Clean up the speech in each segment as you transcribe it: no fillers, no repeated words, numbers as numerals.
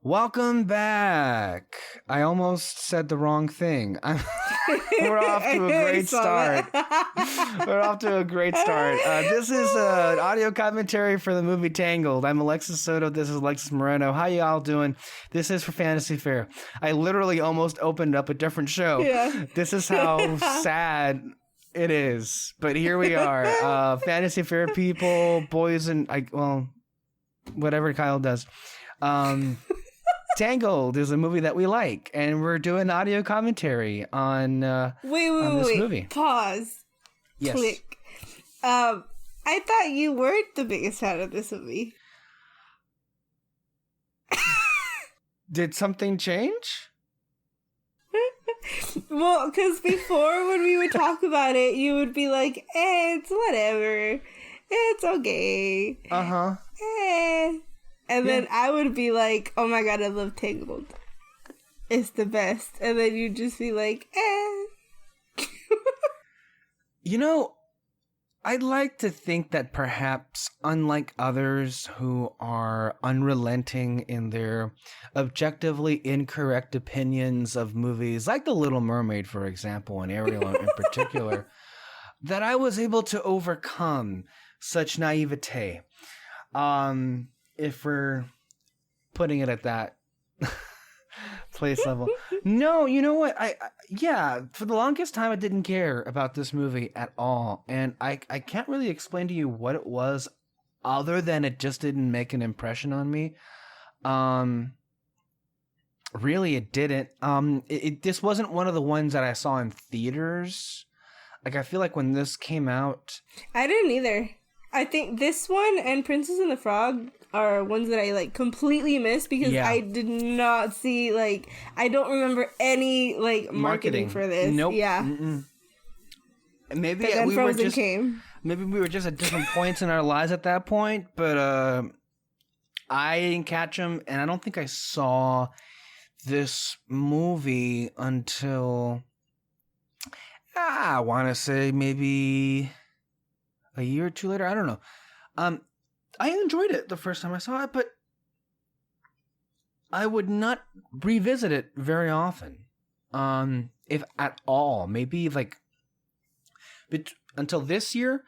Welcome back. I almost said the wrong thing. We're off to a great start. We're off to a great start. This is an audio commentary for the movie Tangled. I'm Alexis Soto. This is Alexis Moreno. How y'all doing? This is for Fantasy Fair. I literally almost opened up a different show. Yeah. This is how sad it is. But here we are. Fantasy Fair people, boys, and whatever Kyle does. Tangled is a movie that we like, and we're doing audio commentary on this movie. Pause. Yes. Click. I thought you weren't the biggest fan of this movie. Did something change? Well, because before when we would talk about it, you would be like, it's whatever. It's okay. Uh-huh. And then I would be like, oh my god, I love Tangled. It's the best. And then you'd just be like, You know, I'd like to think that perhaps, unlike others who are unrelenting in their objectively incorrect opinions of movies, like The Little Mermaid, for example, and Ariel in particular, that I was able to overcome such naivete. If we're putting it at that place level. No, you know what? For the longest time, I didn't care about this movie at all. And I can't really explain to you what it was other than it just didn't make an impression on me. Really, it didn't. This wasn't one of the ones that I saw in theaters. Like, I feel like when this came out... I didn't either. I think this one and Princess and the Frog are ones that I completely missed because I did not see I don't remember any marketing for this. Nope. Yeah. Maybe then we Frozen were just came. Maybe we were just at different points in our lives at that point, but I didn't catch them, and I don't think I saw this movie until I want to say maybe a year or two later. I don't know. I enjoyed it the first time I saw it, but I would not revisit it very often. If at all. Maybe until this year.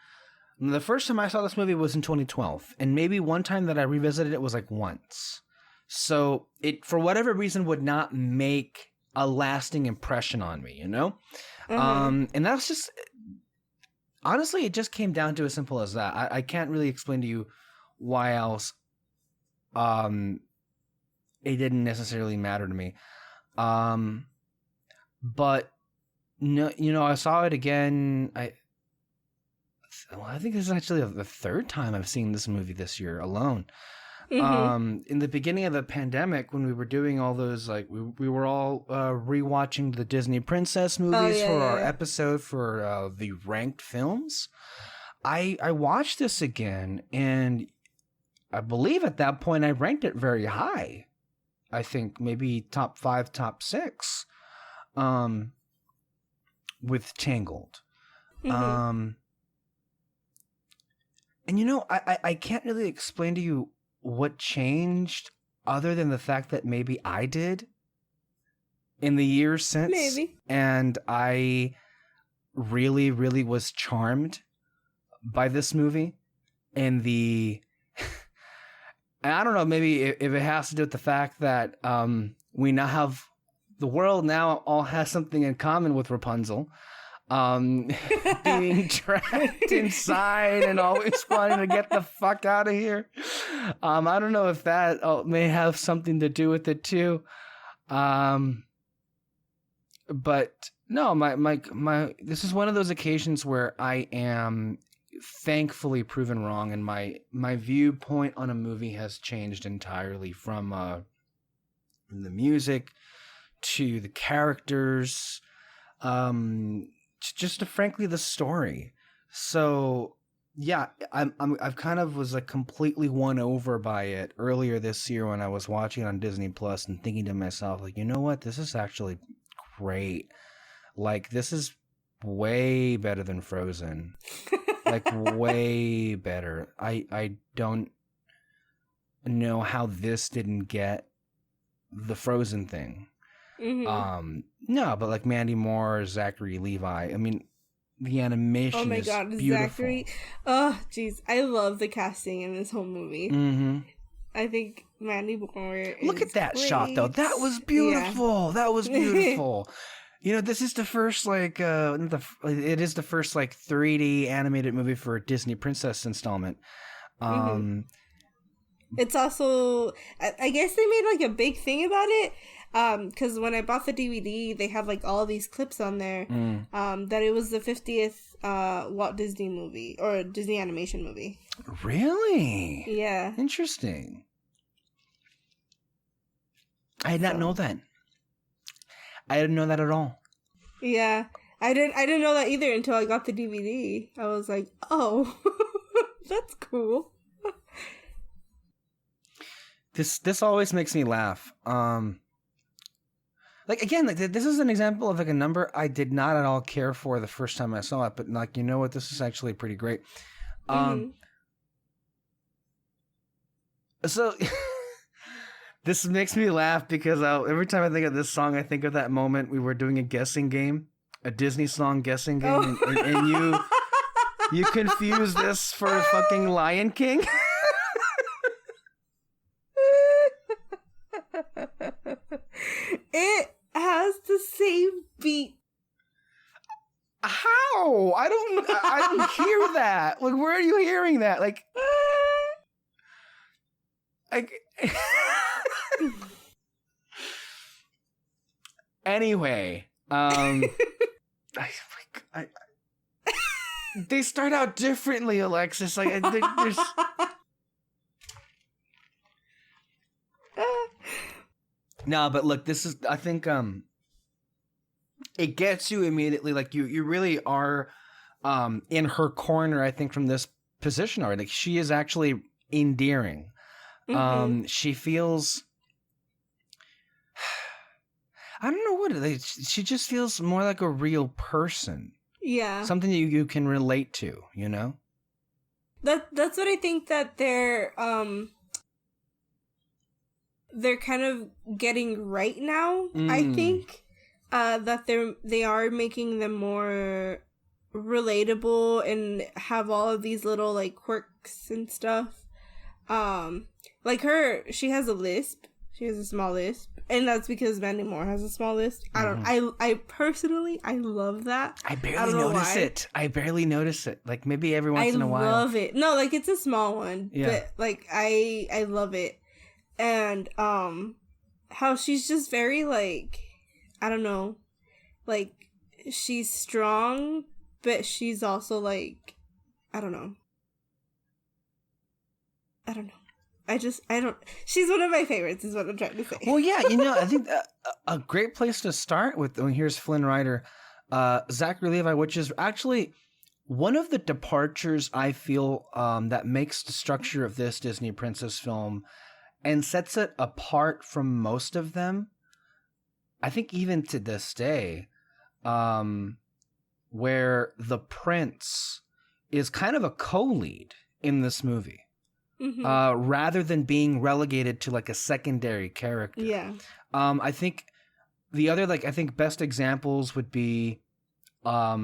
The first time I saw this movie was in 2012, and maybe one time that I revisited it was once. So it, for whatever reason, would not make a lasting impression on me, you know? Mm-hmm. And that's just... Honestly, it just came down to as simple as that. I can't really explain to you why else it didn't necessarily matter to me. But no, I saw it again. I think this is actually the third time I've seen this movie this year alone. Mm-hmm. In the beginning of the pandemic, when we were doing all those, we were all rewatching the Disney Princess movies our episode for the ranked films. I watched this again, and I believe at that point I ranked it very high. I think maybe top 5, top 6, with Tangled. Mm-hmm. And I can't really explain to you what changed other than the fact that maybe I did in the years since. Maybe. And I really, really was charmed by this movie. And and I don't know, maybe if it has to do with the fact that we now have, the world now all has something in common with Rapunzel. Being trapped inside and always wanting to get the fuck out of here. I don't know if that may have something to do with it too. But no, my this is one of those occasions where I am thankfully proven wrong, and my viewpoint on a movie has changed entirely from the music to the characters, just frankly the story. So yeah, I've kind of was completely won over by it earlier this year when I was watching it on Disney Plus and thinking to myself, you know what, this is actually great. This is way better than Frozen. Way better. I don't know how this didn't get the Frozen thing. Mm-hmm. No, but like Mandy Moore, Zachary Levi. I mean, the animation. Oh my god, beautiful. Zachary! Oh, jeez, I love the casting in this whole movie. Mm-hmm. I think Mandy Moore. Look at that shot, though. That was beautiful. Yeah. That was beautiful. You know, this is the first it is the first like 3D animated movie for a Disney Princess installment. It's also, I guess they made like a big thing about it. Because when I bought the DVD, they had like all these clips on there. That it was the 50th Walt Disney movie or Disney animation movie. Really? Yeah. Interesting. I did not know that. I didn't know that at all. Yeah, I didn't know that either until I got the DVD. I was like, oh, that's cool. This always makes me laugh. Like again, like this is an example of like a number I did not at all care for the first time I saw it, but like, you know what, this is actually pretty great. So this makes me laugh because every time I think of this song, I think of that moment we were doing a guessing game, a Disney song guessing game, and you confuse this for fucking Lion King. It has the same beat. How? I don't hear that. Like, where are you hearing that? Like anyway, they start out differently, Alexis. Like, there's no, but look, this is, I think, it gets you immediately. Like, you really are, in her corner. I think from this position already, like, she is actually endearing. She feels, I don't know what she just feels more like a real person. Yeah, something you can relate to. You know, that's what I think that they're kind of getting right now. I think that they are making them more relatable and have all of these little like quirks and stuff. Like she has a lisp. She has a small lisp, and that's because Mandy Moore has a small lisp. I personally love that. I barely notice it. I barely notice it. Like, maybe every once in a while. I love it. No, like, it's a small one. Yeah. But like I love it. And how she's just very like, I don't know, like, she's strong, but she's also like, I don't know. She's one of my favorites is what I'm trying to say. Well, yeah, you know, I think a great place to start with, here's Flynn Rider, Zachary Levi, which is actually one of the departures I feel that makes the structure of this Disney princess film and sets it apart from most of them. I think even to this day, where the prince is kind of a co-lead in this movie. Rather than being relegated to like a secondary character. Yeah. I think the other, like, I think best examples would be, I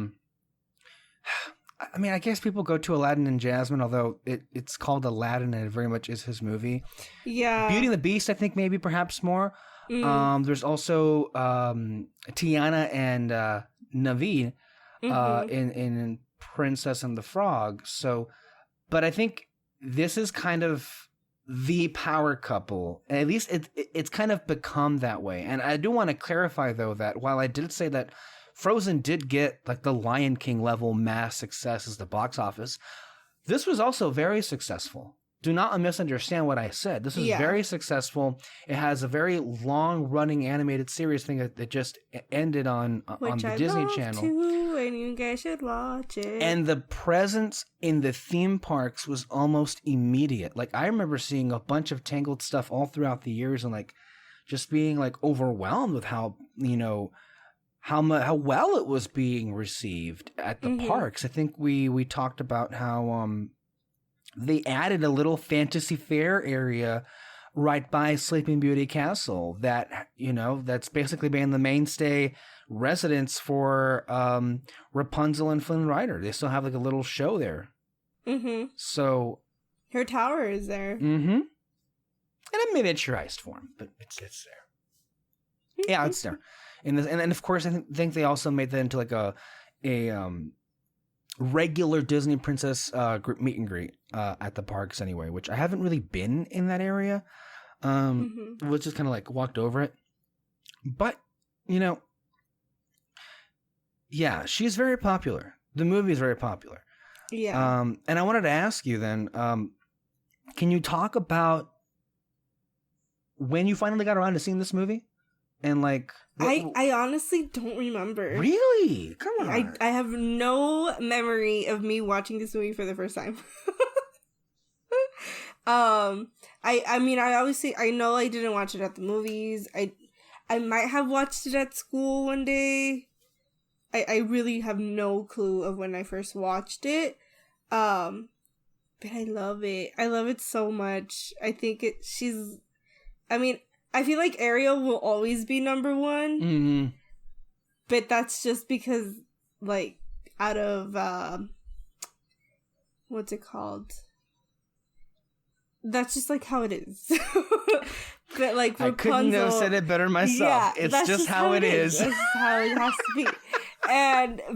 mean, I guess people go to Aladdin and Jasmine, although it's called Aladdin and it very much is his movie. Yeah. Beauty and the Beast, I think maybe perhaps more. There's also Tiana and Navid in Princess and the Frog. So, but I think this is kind of the power couple. At least it's kind of become that way. And I do want to clarify, though, that while I did say that Frozen did get like the Lion King level mass success as the box office, this was also very successful. Do not misunderstand what I said. This is very successful. It has a very long-running animated series thing that just ended on the Disney Channel. Too, and you guys should watch it. And the presence in the theme parks was almost immediate. Like, I remember seeing a bunch of Tangled stuff all throughout the years and like just being like overwhelmed with how, you know, how well it was being received at the parks. I think we talked about how they added a little Fantasy Fair area right by Sleeping Beauty Castle that, that's basically been the mainstay residence for Rapunzel and Flynn Rider. They still have like a little show there. Mm-hmm. So her tower is there. Mm-hmm. In a miniaturized form, but it's there. Yeah, it's there. And of course, I think they also made that into like a regular Disney princess group meet and greet at the parks anyway, which I haven't really been in that area. Was just kind of like walked over it. But, yeah, she's very popular. The movie is very popular. Yeah. And I wanted to ask you then, can you talk about when you finally got around to seeing this movie? And like, I honestly don't remember. Really? Come on. I have no memory of me watching this movie for the first time. I mean, I know I didn't watch it at the movies. I might have watched it at school one day. I really have no clue of when I first watched it. But I love it. I love it so much. I think I feel like Ariel will always be number one. Mm-hmm. But that's just because, like, out of, what's it called? That's just, like, how it is. But, like, Rapunzel... I couldn't have said it better myself. Yeah, it's just how it is. That's how it has to be.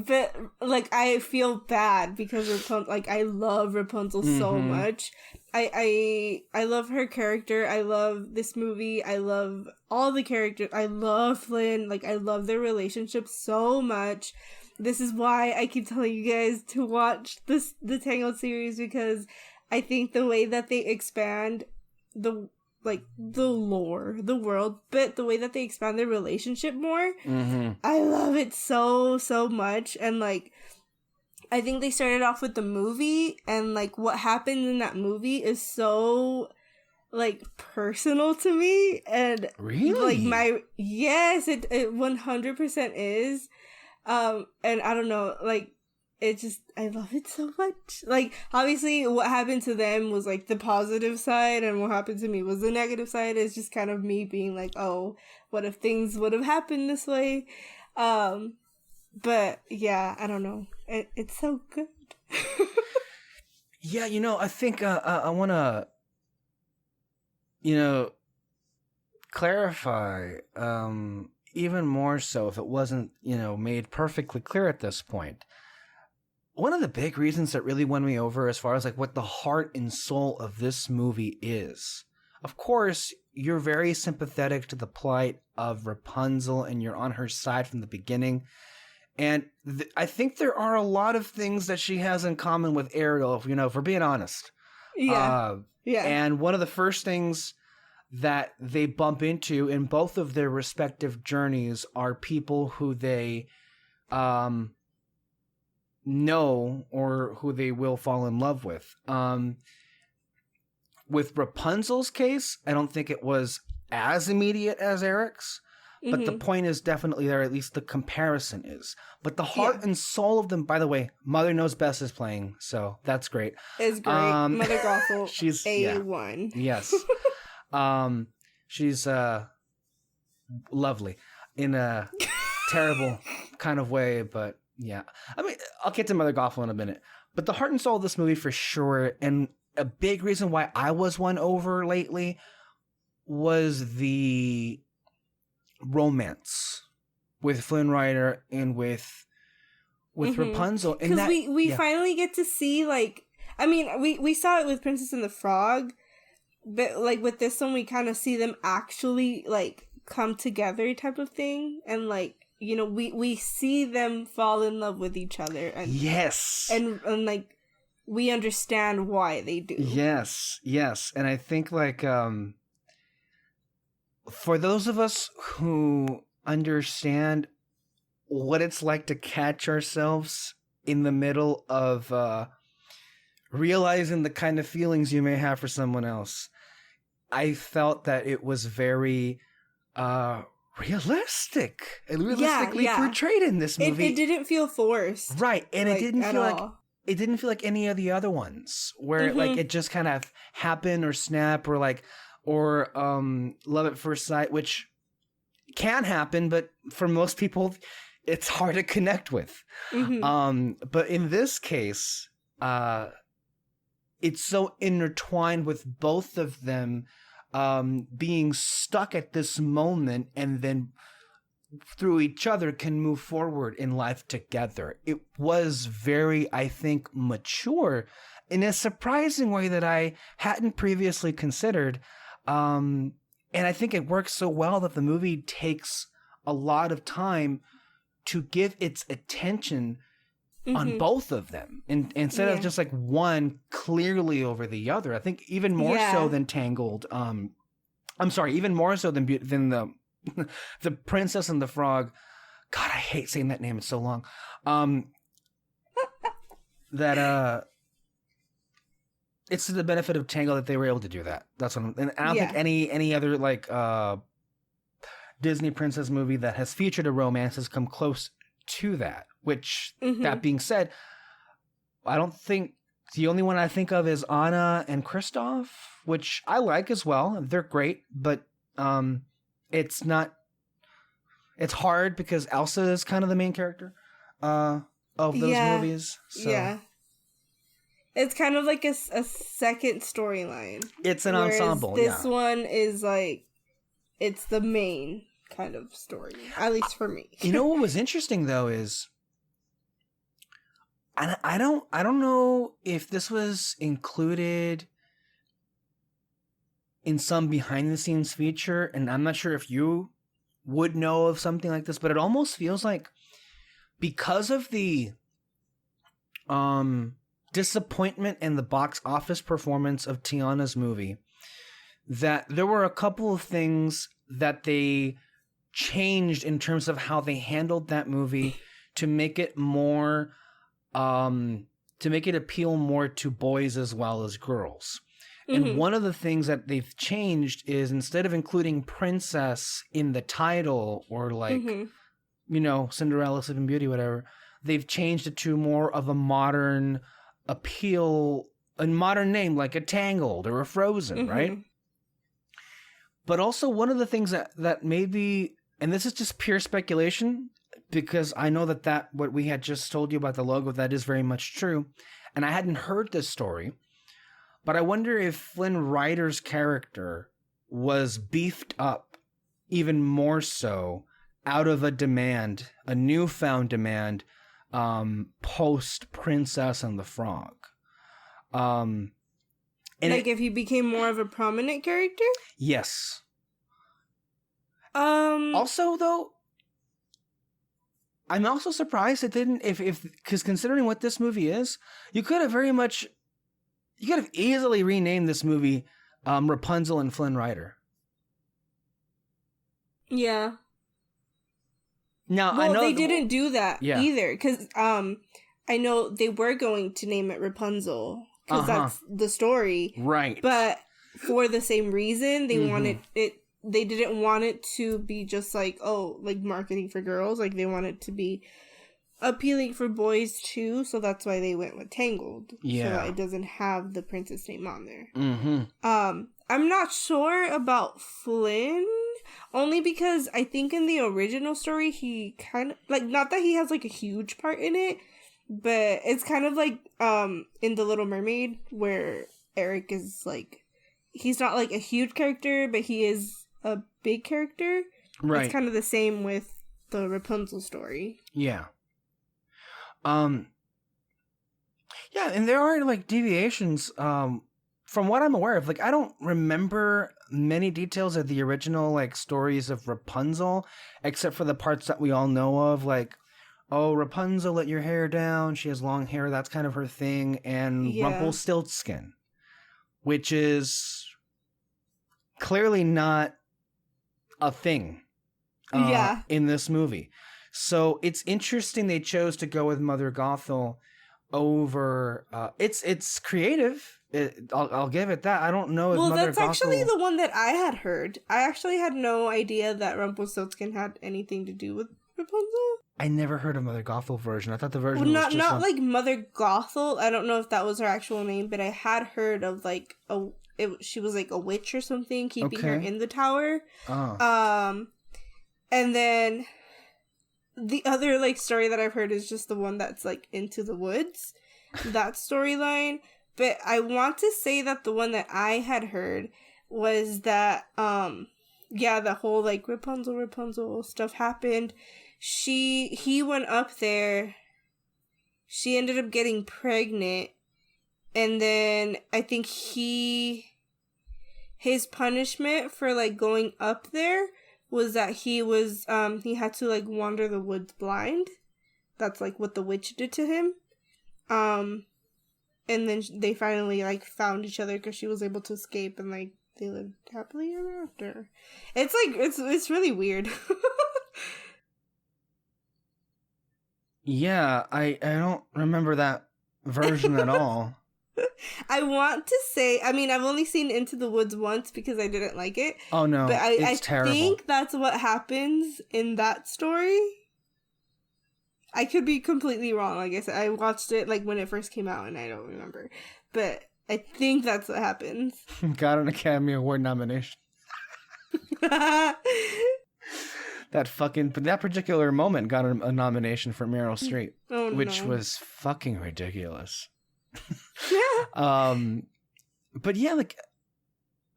But, like, I feel bad because Rapunzel, like, I love Rapunzel so much. I love her character. I love this movie. I love all the characters. I love Flynn. Like, I love their relationship so much. This is why I keep telling you guys to watch the Tangled series, because I think the way that they expand the lore, the world, but the way that they expand their relationship more, I love it so, so much. And, like, I think they started off with the movie, and, like, what happens in that movie is so, like, personal to me. And really, like, yes, it 100% is. And I don't know, like, it just, I love it so much. Like, obviously, what happened to them was, like, the positive side, and what happened to me was the negative side. It's just kind of me being like, oh, what if things would have happened this way? But, yeah, I don't know. It's so good. Yeah, I think I want to, clarify even more so if it wasn't, made perfectly clear at this point. One of the big reasons that really won me over as far as like what the heart and soul of this movie is, of course, you're very sympathetic to the plight of Rapunzel and you're on her side from the beginning. And I think there are a lot of things that she has in common with Ariel, if we're being honest. Yeah. Yeah. And one of the first things that they bump into in both of their respective journeys are people who they know or who they will fall in love with. With Rapunzel's case, I don't think it was as immediate as Eric's, but the point is definitely there, at least the comparison is. But the heart and soul of them, by the way, Mother Knows Best is playing, so that's great. It's great. Mother Gothel, she's A1. Yeah. Yes. She's lovely in a terrible kind of way, but yeah. I mean, I'll get to Mother Gothel in a minute. But the heart and soul of this movie for sure, and a big reason why I was won over lately was the romance with Flynn Rider and with Rapunzel. Because we finally get to see, like, I mean, we saw it with Princess and the Frog, but, like, with this one, we kind of see them actually, like, come together type of thing. And, like, we see them fall in love with each other. And, yes. And like, we understand why they do. Yes. And I think, like, for those of us who understand what it's like to catch ourselves in the middle of realizing the kind of feelings you may have for someone else, I felt that it was very realistically portrayed in this movie. It didn't feel forced, right? And like, it didn't feel like any of the other ones where like it just kind of happened or snap or like or love at first sight, which can happen, but for most people, it's hard to connect with. But in this case, it's so intertwined with both of them being stuck at this moment, and then through each other can move forward in life together. It was very, I think, mature in a surprising way that I hadn't previously considered. And I think it works so well that the movie takes a lot of time to give its attention on both of them, and instead of just like one clearly over the other. I think even more so than Tangled. I'm sorry, even more so than the the Princess and the Frog. God, I hate saying that name. It's so long. It's to the benefit of Tangled that they were able to do that. That's what and I don't think any other like Disney princess movie that has featured a romance has come close to that. Which, that being said, I don't think the only one I think of is Anna and Kristoff, which I like as well. They're great, but it's not. It's hard because Elsa is kind of the main character of those movies. So. Yeah. It's kind of like a second storyline. It's an ensemble. This one is like, it's the main kind of story, at least for me. You know what was interesting though is, I don't know if this was included in some behind the scenes feature, and I'm not sure if you would know of something like this, but it almost feels like because of the disappointment in the box office performance of Tiana's movie, that there were a couple of things that they changed in terms of how they handled that movie to make it more to make it appeal more to boys as well as girls. And one of the things that they've changed is, instead of including princess in the title or like, you know, Cinderella, Sleeping Beauty, whatever, they've changed it to more of a modern appeal, a modern name like a Tangled or a Frozen, right? But also one of the things that maybe, and this is just pure speculation, because I know that what we had just told you about the logo, that is very much true. And I hadn't heard this story, but I wonder if Flynn Rider's character was beefed up even more so out of a newfound demand, post Princess and the Frog. And like if he became more of a prominent character? Yes. Also though, I'm also surprised it didn't, because considering what this movie is, you could have easily renamed this movie Rapunzel and Flynn Rider. Yeah. Now, well, I know they didn't do that either, because I know they were going to name it Rapunzel, because that's the story. Right. But for the same reason, they wanted it. They didn't want it to be just like, like marketing for girls. Like, they want it to be appealing for boys too. So that's why they went with Tangled. Yeah. So that it doesn't have the princess name on there. I'm not sure about Flynn, only because I think in the original story, he kind of, like, not that he has like a huge part in it, but it's kind of like in The Little Mermaid, where Eric is like, he's not like a huge character, but he is a big character. Right. It's kind of the same with the Rapunzel story. Yeah. Yeah, and there are like deviations from what I'm aware of. Like, I don't remember many details of the original like stories of Rapunzel, except for the parts that we all know of, like, oh, Rapunzel, let your hair down, she has long hair, that's kind of her thing, and Rumpelstiltskin, which is clearly not a thing in this movie. So it's interesting they chose to go with Mother Gothel over it's creative. I'll give it that. I don't know if Mother that's Gothel... actually the one that I had heard. I actually had no idea that Rumpelstiltskin had anything to do with Rapunzel. I never heard of Mother Gothel version. I thought the version was just not like Mother Gothel. I don't know if that was her actual name, but I had heard of like she was like a witch or something keeping her in the tower. And then the other like story that I've heard is just the one that's like Into the Woods, that storyline. But I want to say that the one that I had heard was that the whole like Rapunzel stuff happened. He went up there. She ended up getting pregnant, and then I think his punishment for like going up there was that he had to like wander the woods blind. That's like what the witch did to him. And then they finally like found each other because she was able to escape, and like they lived happily ever after. It's like it's really weird. Yeah, I don't remember that version at all. I want to say, I mean, I've only seen Into the Woods once because I didn't like it. Oh no, but I terrible. think that's what happens in that story. I could be completely wrong. Like I said, I watched it like when it first came out, and I don't remember. But I think that's what happens. Got an Academy Award nomination. That particular moment got a nomination for Meryl Streep, which was fucking ridiculous. But yeah, like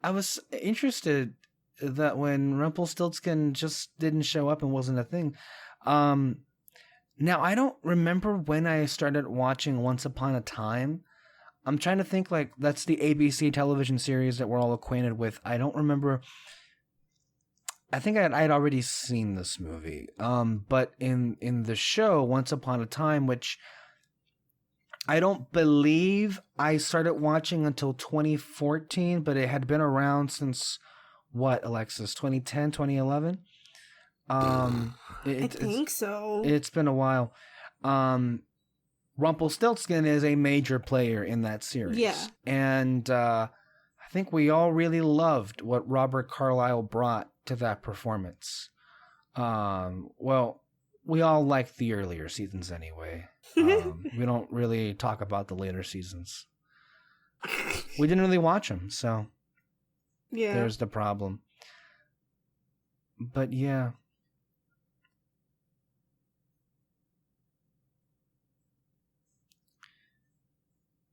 I was interested that when Rumpelstiltskin just didn't show up and wasn't a thing. Now I don't remember when I started watching Once Upon a Time. I'm trying to think, like that's the ABC television series that we're all acquainted with. I don't remember. I think I'd already seen this movie. But in the show Once Upon a Time, which I don't believe I started watching until 2014, but it had been around since what, Alexis? 2010, 2011? I think so. It's been a while. Rumpelstiltskin is a major player in that series. Yeah. And I think we all really loved what Robert Carlyle brought to that performance. Well, we all liked the earlier seasons anyway. We don't really talk about the later seasons. We didn't really watch them, so yeah, there's the problem. But yeah.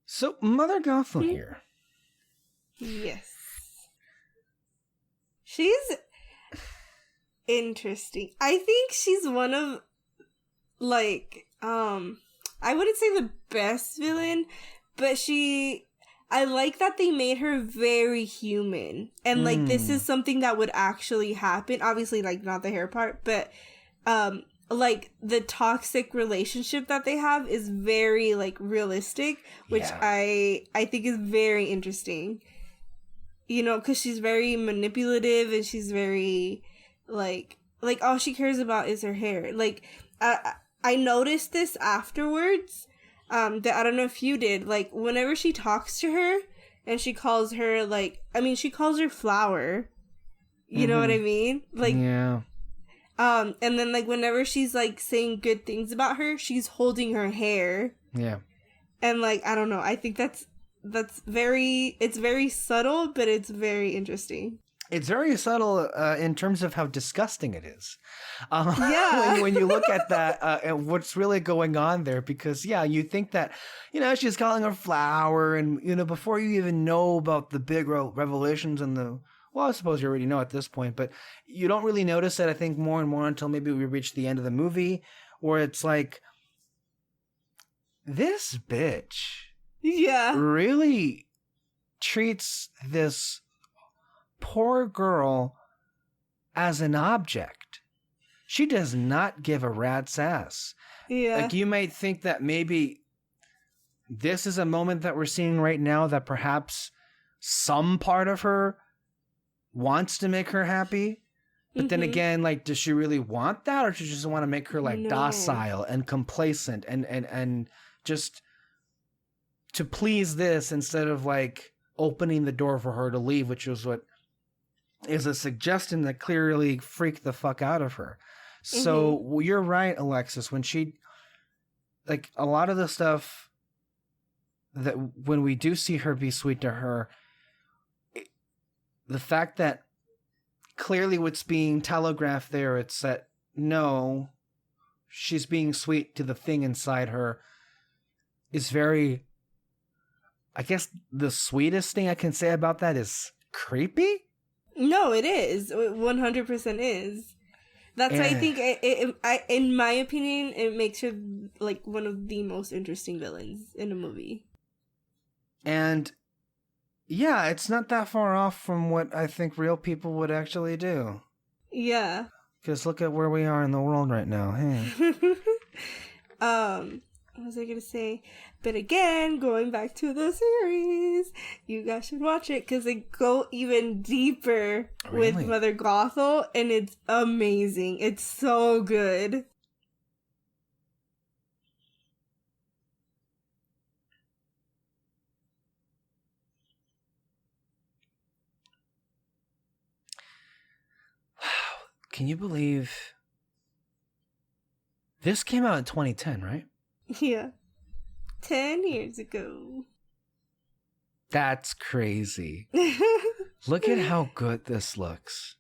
So, Mother Gothel here. Yes. She's interesting. I think she's one of, like, I wouldn't say the best villain, but I like that they made her very human. And, like, this is something that would actually happen. Obviously, like, not the hair part, but, like, the toxic relationship that they have is very, like, realistic, which I think is very interesting. You know, because she's very manipulative, and she's very, like, all she cares about is her hair. Like, I noticed this afterwards, that I don't know if you did, like, whenever she talks to her, and she calls her, like, I mean, she calls her Flower, you know what I mean? Like, yeah. And then, like, whenever she's, like, saying good things about her, she's holding her hair. Yeah. And, like, I don't know, I think it's very subtle, but it's very interesting. It's very subtle in terms of how disgusting it is. Yeah. when you look at that and what's really going on there, because, yeah, you think that, you know, she's calling her Flower, and, you know, before you even know about the big revelations and well, I suppose you already know at this point, but you don't really notice it, I think, more and more until maybe we reach the end of the movie, where it's like, this bitch really treats this poor girl as an object. She does not give a rat's ass. Yeah. Like, you might think that maybe this is a moment that we're seeing right now that perhaps some part of her wants to make her happy. But then again, like, does she really want that? Or does she just want to make her, like, docile and complacent and just to please this instead of, like, opening the door for her to leave, which was what is a suggestion that clearly freaked the fuck out of her. So you're right, Alexis, when she, like, a lot of the stuff that when we do see her be sweet to her, the fact that clearly what's being telegraphed there, it's that no, she's being sweet to the thing inside her, is very, I guess the sweetest thing I can say about that is creepy? No, it is. It 100% is. That's why I think, in my opinion, it makes her like one of the most interesting villains in a movie. And yeah, it's not that far off from what I think real people would actually do. Yeah. Because look at where we are in the world right now. Hey. What was I gonna say? But again, going back to the series, you guys should watch it because they go even deeper with Mother Gothel, and it's amazing. It's so good. Can you believe this came out in 2010, right? Yeah. 10 years ago. That's crazy. Look at how good this looks.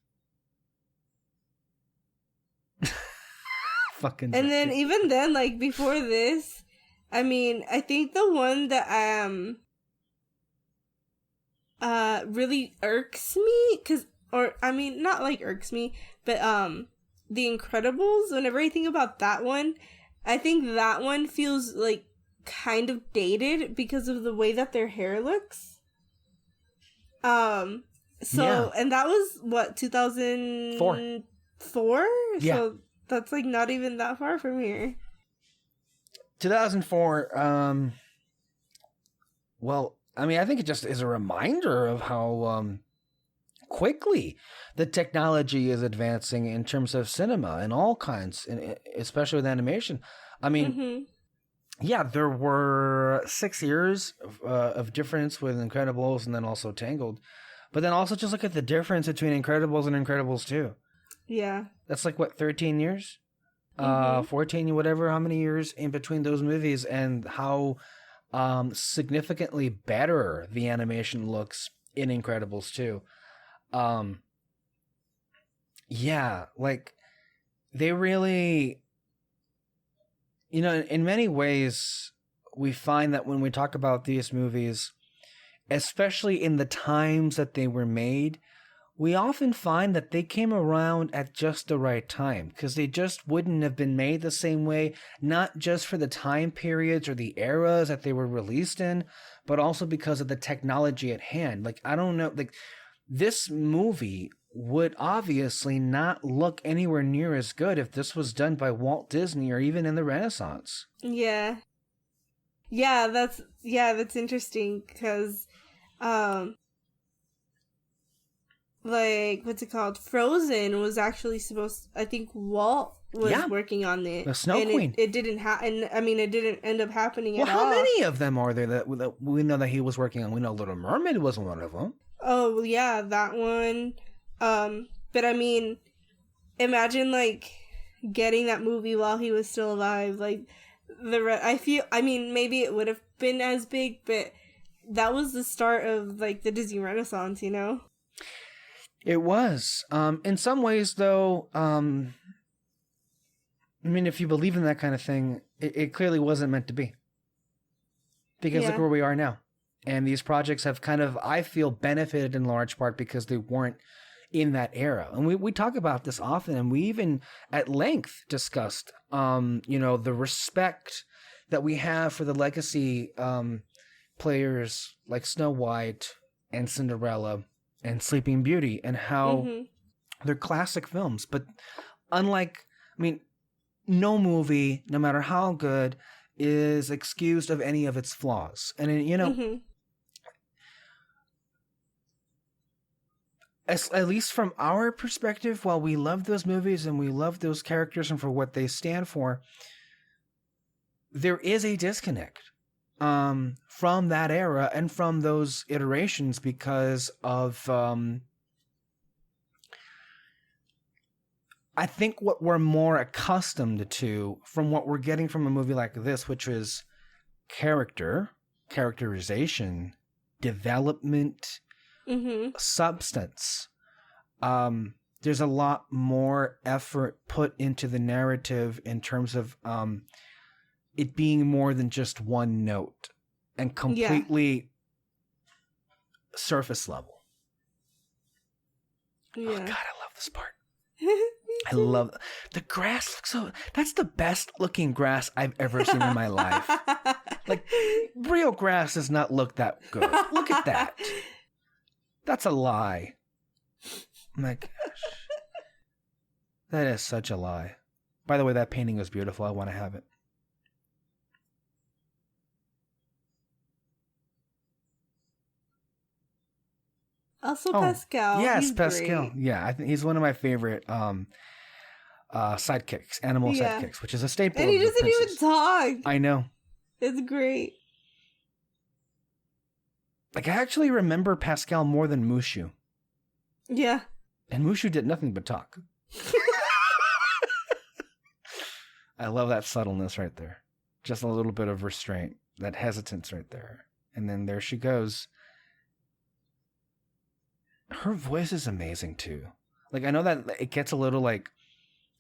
Fucking. And then even then, like before this, I mean, I think the one that really irks me, not like irks me, but The Incredibles, whenever I think about that one, I think that one feels like kind of dated because of the way that their hair looks. And that was what, 2004? Yeah. So that's like not even that far from here. 2004, well, I mean, I think it just is a reminder of how quickly the technology is advancing in terms of cinema and all kinds, and especially with animation. I mean, yeah, there were 6 years of difference with Incredibles and then also Tangled. But then also just look at the difference between Incredibles and Incredibles 2. Yeah. That's like, what, 13 years? 14, whatever, how many years in between those movies, and how significantly better the animation looks in Incredibles 2. Yeah, like, they really, you know, in many ways, we find that when we talk about these movies, especially in the times that they were made, we often find that they came around at just the right time, because they just wouldn't have been made the same way, not just for the time periods or the eras that they were released in, but also because of the technology at hand. Like, I don't know, like, this movie would obviously not look anywhere near as good if this was done by Walt Disney or even in the Renaissance. Yeah. Yeah, that's interesting because, like, what's it called? Frozen was actually I think Walt was working on it. The Snow Queen. It didn't happen. I mean, it didn't end up happening at all. Well, how many of them are there that we know that he was working on? We know Little Mermaid wasn't one of them. Oh, yeah, that one. But I mean, imagine, like, getting that movie while he was still alive. Like, I mean, maybe it would have been as big, but that was the start of, like, the Disney Renaissance, you know? It was. In some ways, though, I mean, if you believe in that kind of thing, it clearly wasn't meant to be. Because look where we are now. And these projects have kind of, I feel, benefited in large part because they weren't in that era. And we talk about this often, and we even at length discussed, the respect that we have for the legacy players like Snow White and Cinderella and Sleeping Beauty, and how they're classic films. But unlike, I mean, no movie, no matter how good, is excused of any of its flaws. And, at least from our perspective, while we love those movies and we love those characters and for what they stand for, there is a disconnect from that era and from those iterations because of, I think, what we're more accustomed to from what we're getting from a movie like this, which is characterization, development, substance. There's a lot more effort put into the narrative in terms of it being more than just one note and completely surface level. Yeah. Oh God, I love this part. I love the grass. Looks so. That's the best looking grass I've ever seen in my life. Like real grass does not look that good. Look at that. That's a lie. My gosh, that is such a lie. By the way, that painting was beautiful. I want to have it. Also, Pascal. Yes, he's Pascal. Great. Yeah, I think he's one of my favorite sidekicks, animal sidekicks, which is a staple. And he doesn't even talk. I know. It's great. Like I actually remember Pascal more than Mushu. Yeah. And Mushu did nothing but talk. I love that subtleness right there. Just a little bit of restraint, that hesitance right there. And then there she goes. Her voice is amazing too. Like I know that it gets a little like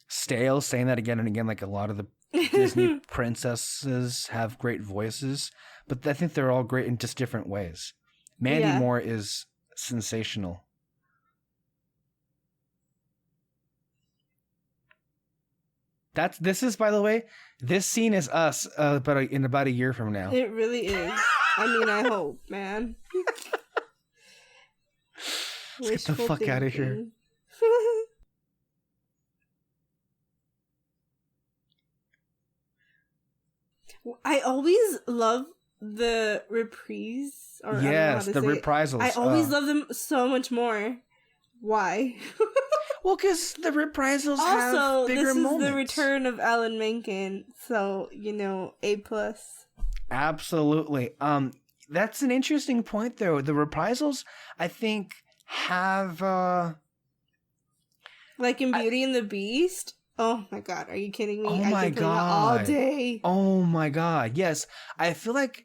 stale saying that again and again, like a lot of the Disney princesses have great voices, but I think they're all great in just different ways. Mandy Moore is sensational. This is, by the way, this scene is us in about a year from now. It really is. I mean, I hope, man. Let's get the fuck out of here. I always love the reprise. Or yes, the reprisals. I always love them so much more. Why? Well, because the reprisals have bigger moments. Also, this is the return of Alan Menken, so, A+. Absolutely. That's an interesting point, though. The reprisals, I think, have... like in Beauty and the Beast? Oh my God, are you kidding me? Oh my God. All day. Oh my God, yes. I feel like...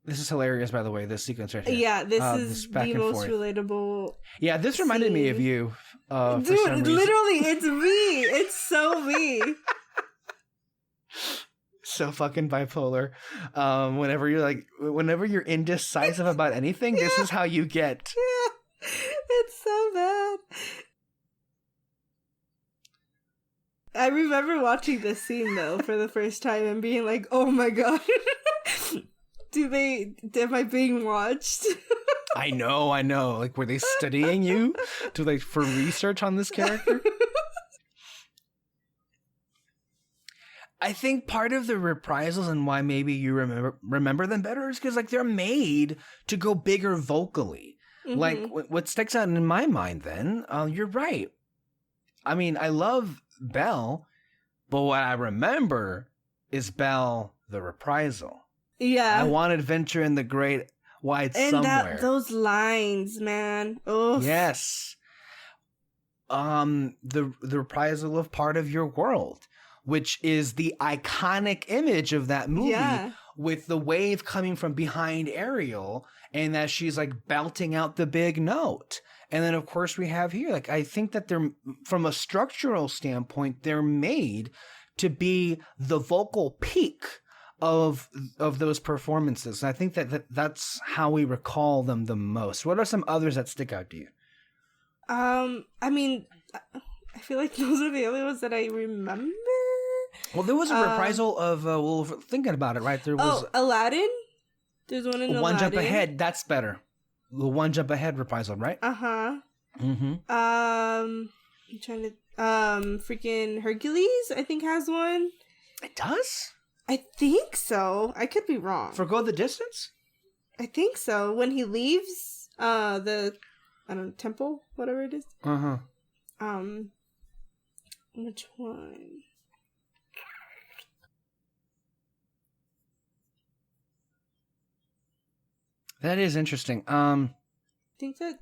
This is hilarious, by the way, this sequence right here. Yeah, this is the most relatable. Yeah, this reminded me of you. Dude, literally, it's me. It's so me. So fucking bipolar. Whenever you're indecisive about anything, this is how you get. Yeah, it's so bad. I remember watching this scene, though, for the first time and being like, oh my God. Am I being watched? I know. Like, were they studying you for research on this character? I think part of the reprisals and why maybe you remember them better is because like they're made to go bigger vocally. Mm-hmm. Like what sticks out in my mind then, you're right. I mean, I love Belle, but what I remember is Belle the reprisal. Yeah. I want adventure in the great wide somewhere. And those lines, man. Oh. Yes. The reprisal of Part of Your World, which is the iconic image of that movie with the wave coming from behind Ariel and that she's like belting out the big note. And then of course we have here, like, I think that they're, from a structural standpoint, they're made to be the vocal peak of those performances. And I think that's how we recall them the most. What are some others that stick out to you? I mean, I feel like those are the only ones that I remember. Well, there was a reprisal of thinking about it, right? There was Aladdin. There's one in Aladdin. One Jump Ahead. That's better. The One Jump Ahead reprisal, right? Mm-hmm. I'm trying to freaking Hercules, I think, has one. It does? I think so. I could be wrong. For Go the Distance? I think so. When he leaves the temple, whatever it is. Which one? That is interesting. I think that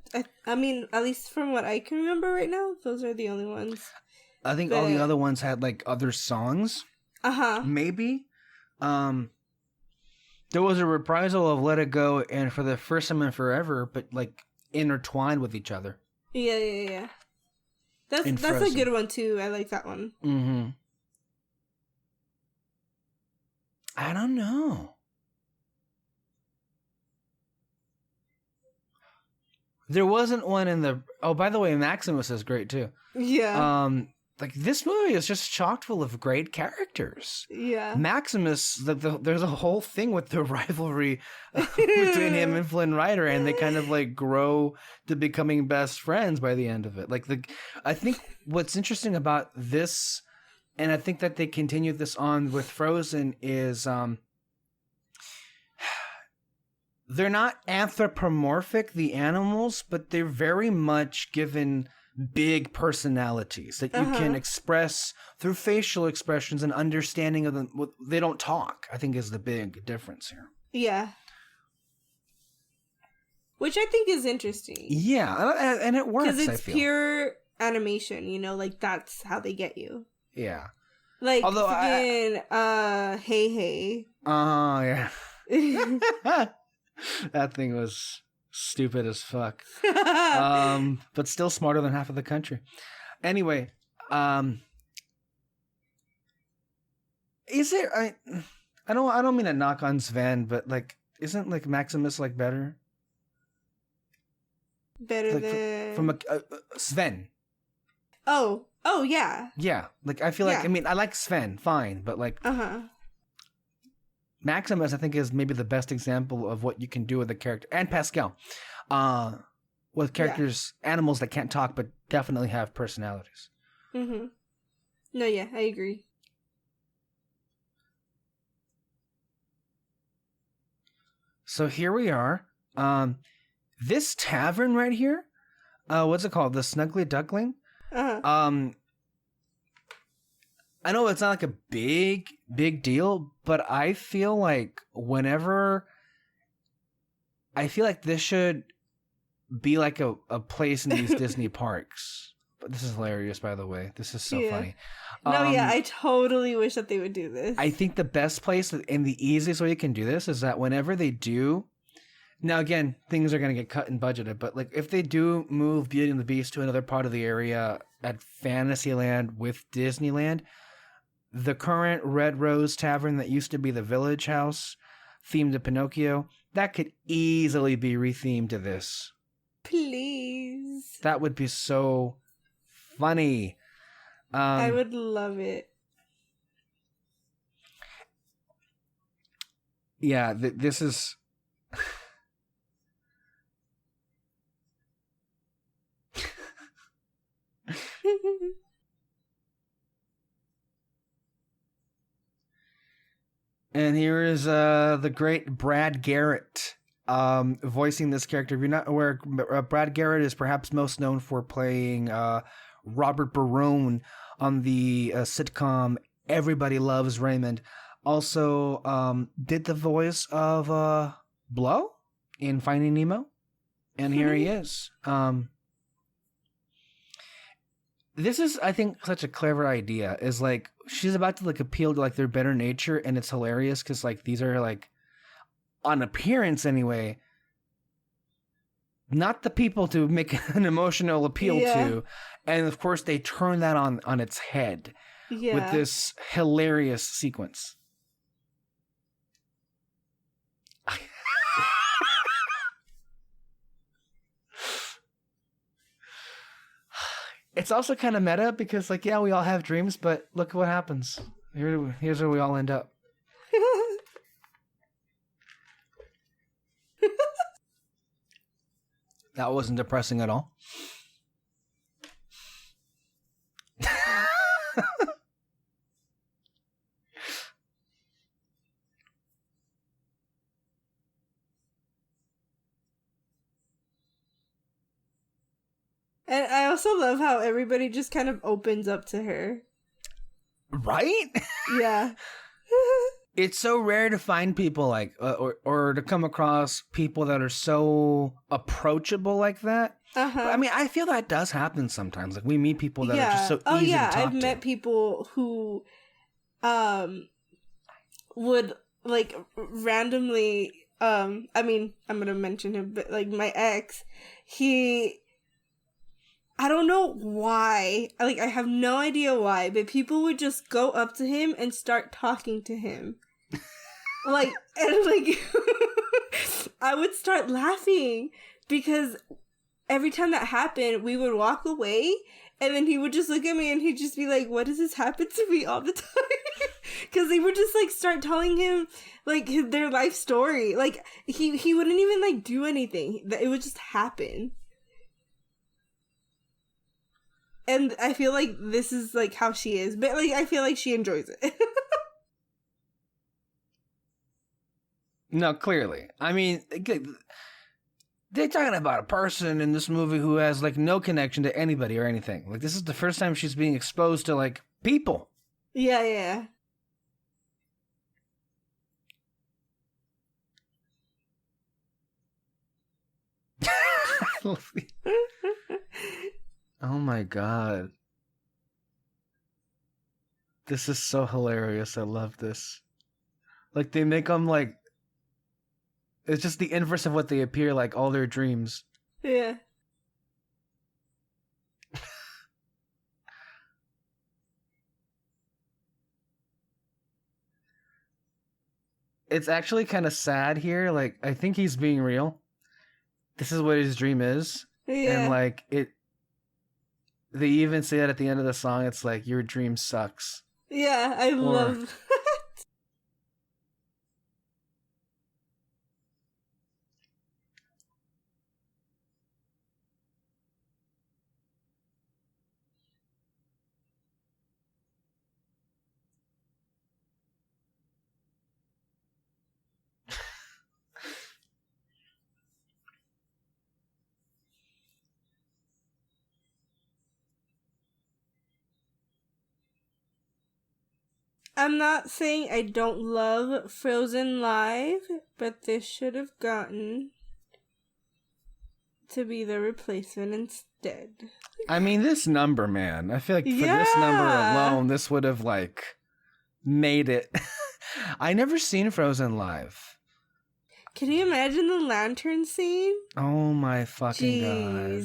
I mean, at least from what I can remember right now, those are the only ones. I think all the other ones had like other songs. Maybe. There was a reprisal of Let It Go and For the First Time in Forever, but like intertwined with each other. Yeah. That's a good one too. I like that one. Mm-hmm. I don't know. There wasn't one in the... Oh, by the way, Maximus is great too. Yeah. Like, this movie is just chock full of great characters. Yeah. Maximus, there's a whole thing with the rivalry between him and Flynn Rider, and they kind of like grow to becoming best friends by the end of it. Like, I think what's interesting about this, and I think that they continue this on with Frozen, is they're not anthropomorphic, the animals, but they're very much given big personalities that you can express through facial expressions and understanding of them. They don't talk, I think, is the big difference here. Yeah. Which I think is interesting. Yeah, and it works, because it's pure animation, you know, like that's how they get you. Yeah. Like, although Hey. Oh, yeah. That thing was stupid as fuck. But still smarter than half of the country. Anyway, is it... I don't mean to knock on Sven, but like, isn't like Maximus like better? Better like, than... from Sven. Oh, yeah. Yeah, like I feel like, I mean, I like Sven, fine, but like... Maximus, I think, is maybe the best example of what you can do with a character, and Pascal, with characters, animals that can't talk but definitely have personalities. Mm-hmm. No, yeah, I agree. So here we are. This tavern right here, what's it called? The Snuggly Duckling. I know it's not like a big deal, but I feel like this should be like a place in these Disney parks. But this is hilarious, by the way. This is so funny. I totally wish that they would do this. I think the best place and the easiest way you can do this is that whenever they do... Now, again, things are going to get cut and budgeted, but like if they do move Beauty and the Beast to another part of the area at Fantasyland with Disneyland... The current Red Rose Tavern that used to be the Village House, themed to Pinocchio, that could easily be rethemed to this. Please. That would be so funny. I would love it. Yeah, this is... And here is the great Brad Garrett voicing this character. If you're not aware, Brad Garrett is perhaps most known for playing Robert Barone on the sitcom Everybody Loves Raymond. Also did the voice of Blow in Finding Nemo. And here he is. This is, I think, such a clever idea. Is like she's about to like appeal to like their better nature, and it's hilarious because like these are like, on appearance anyway, not the people to make an emotional appeal to, and of course they turn that on its head with this hilarious sequence. It's also kind of meta because, like, yeah, we all have dreams, but look at what happens. Here's where we all end up. That wasn't depressing at all. And I also love how everybody just kind of opens up to her. Right? Yeah. It's so rare to find people like, or to come across people that are so approachable like that. But, I mean, I feel that does happen sometimes. Like we meet people that are just so easy to talk to. I've met people who, would like randomly. I mean, I'm gonna mention him, but like my ex, I don't know why. Like, I have no idea why, but people would just go up to him and start talking to him. Like, and like, I would start laughing because every time that happened, we would walk away and then he would just look at me and he'd just be like, what does this happen to me all the time? Because they would just like start telling him like their life story. Like, he wouldn't even like do anything. It would just happen. And I feel like this is, like, how she is. But, like, I feel like she enjoys it. No, clearly. I mean, they're talking about a person in this movie who has, like, no connection to anybody or anything. Like, this is the first time she's being exposed to, like, people. Yeah. Oh my god. This is so hilarious. I love this. Like, they make them, like... It's just the inverse of what they appear like, all their dreams. Yeah. It's actually kind of sad here. Like, I think he's being real. This is what his dream is. Yeah. And, like, they even say that at the end of the song. It's like, your dream sucks. Yeah, I love that. I'm not saying I don't love Frozen Live, but this should have gotten to be the replacement instead. I mean, this number, man. I feel like for this number alone, this would have, like, made it. I never seen Frozen Live. Can you imagine the lantern scene? Oh my fucking god.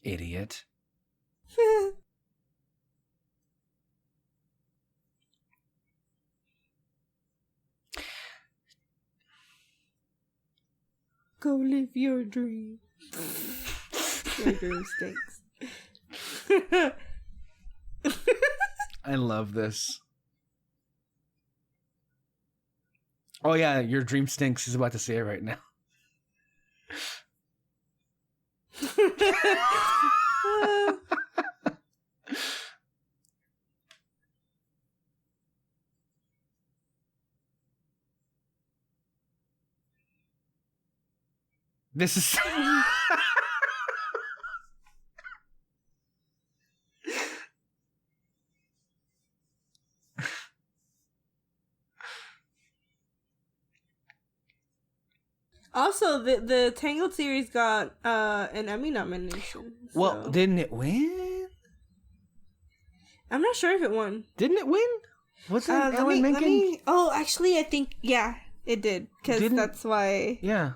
Idiot. Go live your dream. Your dream stinks. I love this. Oh yeah, your dream stinks. He's about to say it right now. This is... Also, the Tangled series got an Emmy nomination. So. Well, didn't it win? I'm not sure if it won. Didn't it win? What's that? Alan Menken? Oh, actually, I think, yeah, it did. Because that's why... Yeah.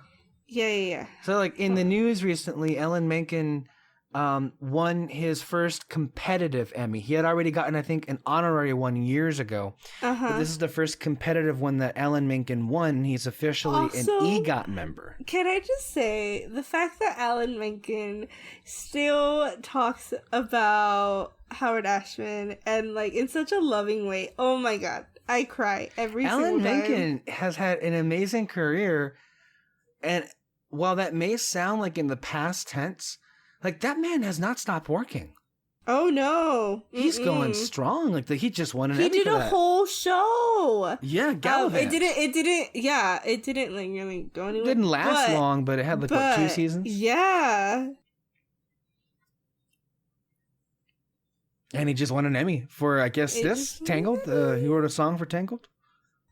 Yeah. So, like, in the news recently, Alan Menken won his first competitive Emmy. He had already gotten, I think, an honorary one years ago. But this is the first competitive one that Alan Menken won. He's officially also, an EGOT member. Can I just say, the fact that Alan Menken still talks about Howard Ashman and, like, in such a loving way. Oh my god. I cry every single time. Alan Menken has had an amazing career, and while that may sound like in the past tense, like, that man has not stopped working. Oh no. He's going strong. Like, he just won an Emmy. He did a whole show. Yeah, Gallivant. It didn't like really go anywhere. It didn't last long, but it had like what, 2 seasons? Yeah. And he just won an Emmy for, I guess, Tangled. He wrote a song for Tangled.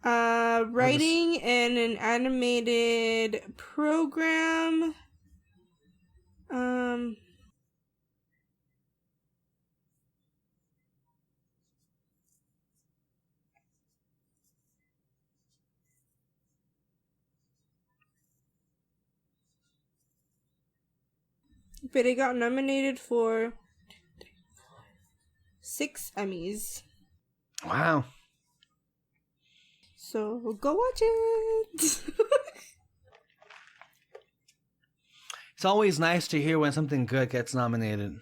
Writing in an animated program. But it got nominated for 6 Emmys. Wow. So go watch it. It's always nice to hear when something good gets nominated.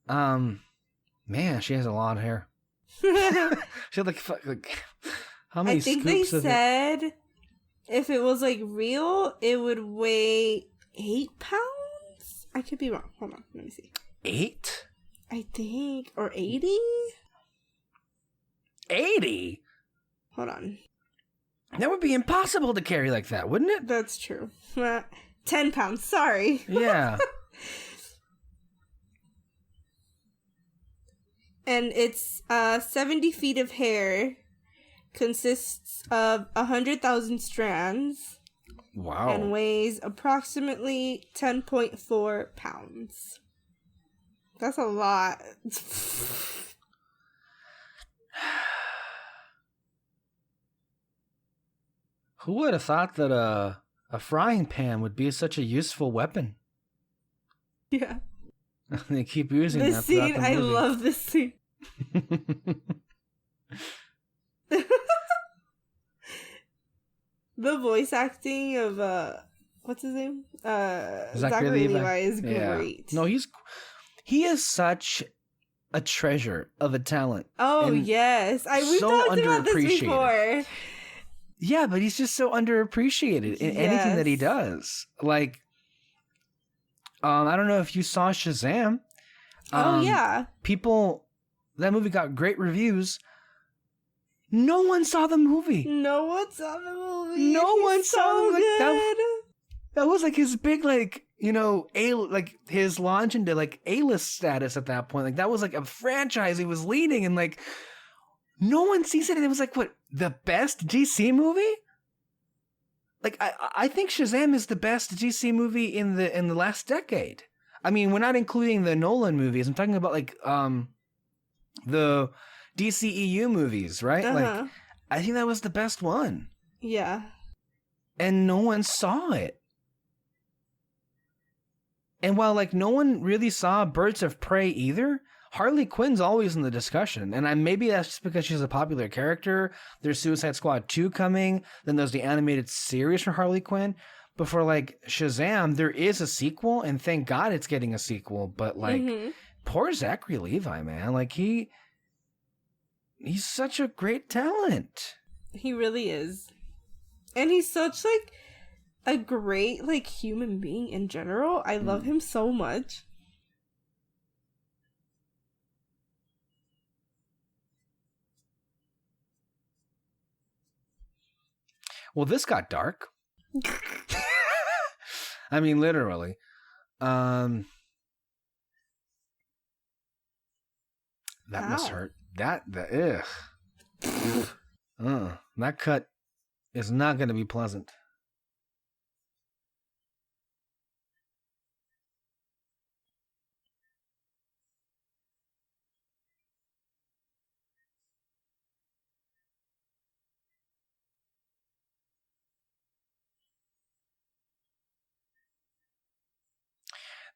Man, she has a lot of hair. She had like how many? I think they said if it was like real, it would weigh 8 pounds. I could be wrong. Hold on, let me see. 8? I think, or 80. 80? Hold on. That would be impossible to carry like that, wouldn't it? That's true. 10 pounds. Sorry. Yeah. And it's 70 feet of hair, consists of 100,000 strands. Wow. And weighs approximately 10.4 pounds. That's a lot. Who would have thought that a frying pan would be such a useful weapon? Yeah. They keep using this that scene. throughout the movie. I love this scene. The voice acting of what's his name? Zachary Levi is great. No, he is such a treasure of a talent. Oh yes, we've talked about this before. Yeah, but he's just so underappreciated in anything that he does. Like, I don't know if you saw Shazam. Oh yeah, that movie got great reviews. No one saw the movie. No one saw the movie. No one saw the movie. Good. That was like his big, like, you know, his launch into like A-list status at that point. Like that was like a franchise he was leading, and like no one sees it. And it was like, what, the best DC movie? Like I think Shazam is the best DC movie in the last decade. I mean, we're not including the Nolan movies. I'm talking about like the DCEU movies, right? Like I think that was the best one. Yeah. And no one saw it. And while like no one really saw Birds of Prey either, Harley Quinn's always in the discussion. And maybe that's just because she's a popular character. There's Suicide Squad 2 coming. Then there's the animated series for Harley Quinn. But for like Shazam, there is a sequel, and thank God it's getting a sequel. But like poor Zachary Levi, man. Like he's such a great talent. He really is. And he's such like a great like human being in general. I love him so much. Well, this got dark. I mean, literally. That must hurt. That cut is not going to be pleasant.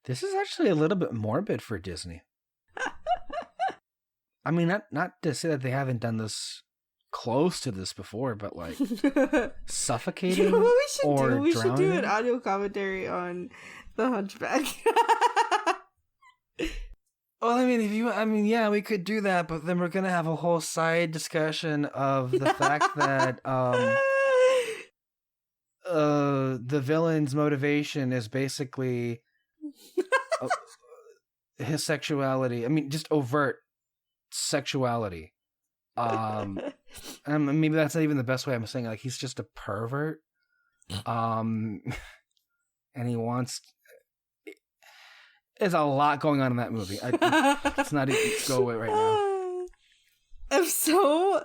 This is actually a little bit morbid for Disney. I mean, not to say that they haven't done this close to this before, but like suffocating. You know what we should do? We drowning? Should do an audio commentary on The Hunchback. Well, I mean, yeah, we could do that, but then we're gonna have a whole side discussion of the fact that the villain's motivation is basically his sexuality. I mean, just overt sexuality. Maybe that's not even the best way I'm saying. Like, he's just a pervert. And he wants. There's a lot going on in that movie. It's not even go away right now. I'm so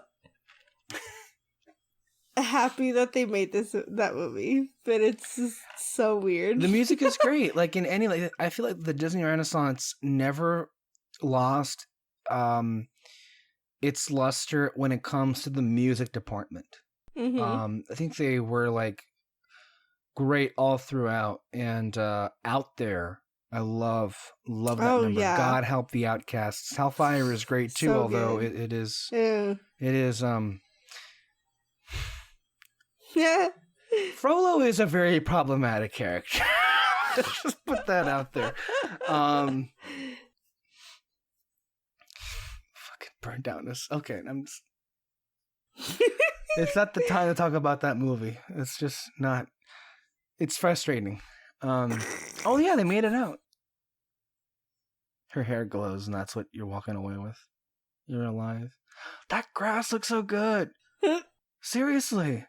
happy that they made that movie, but it's just so weird. The music is great. Like in any, like I feel like the Disney Renaissance never lost its luster when it comes to the music department. I think they were like great all throughout. And Out There, I love that number. Yeah. God Help the Outcasts. Hellfire is great too, So although good. it is Yeah. Frollo is a very problematic character. Just put that out there. Fucking burned out this. Okay, I'm just... It's not the time to talk about that movie. It's just not. It's frustrating. Oh yeah, they made it out. Her hair glows, and that's what you're walking away with. You're alive. That grass looks so good. Seriously.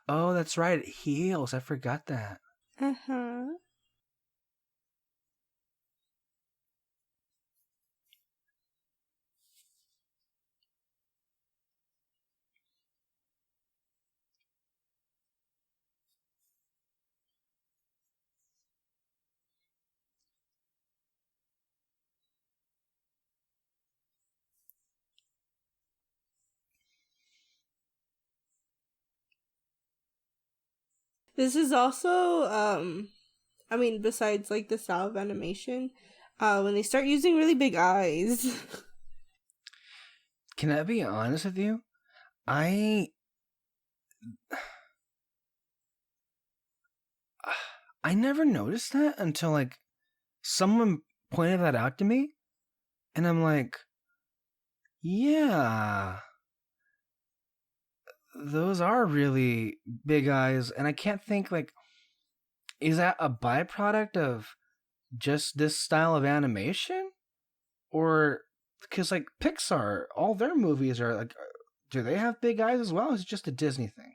Oh, that's right. It heals. I forgot that. Uh-huh. This is also, I mean, besides like the style of animation, when they start using really big eyes. Can I be honest with you? I never noticed that until like someone pointed that out to me, and I'm like, yeah, those are really big eyes. And I can't think, like, is that a byproduct of just this style of animation? Or because like Pixar, all their movies are like, do they have big eyes as well? Or is it just a Disney thing?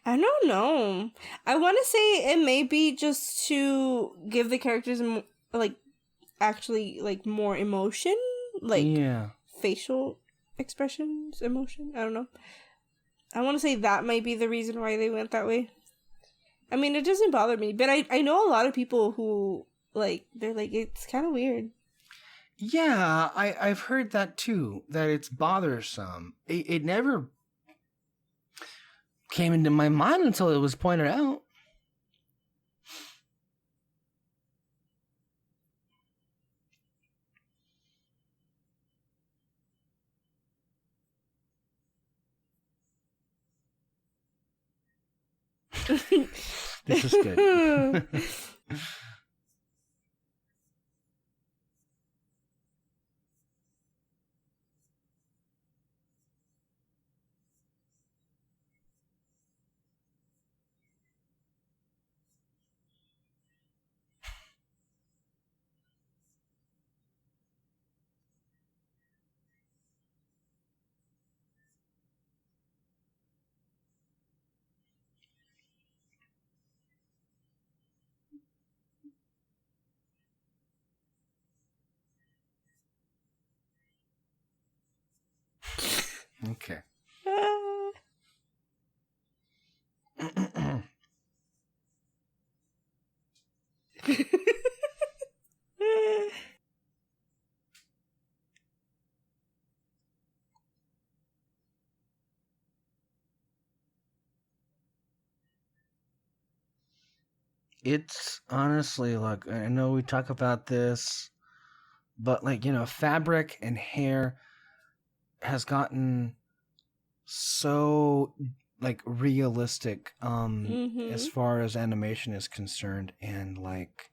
I don't know. I want to say it may be just to give the characters like actually like more emotion, like facial expressions, emotion. I don't know. I want to say that might be the reason why they went that way. I mean, it doesn't bother me, but I know a lot of people who like, they're like, it's kind of weird. Yeah, I've heard that too, that it's bothersome. It never came into my mind until it was pointed out. This is good. Okay. It's honestly, look, I know we talk about this, but like, fabric and hair has gotten so like realistic as far as animation is concerned, and like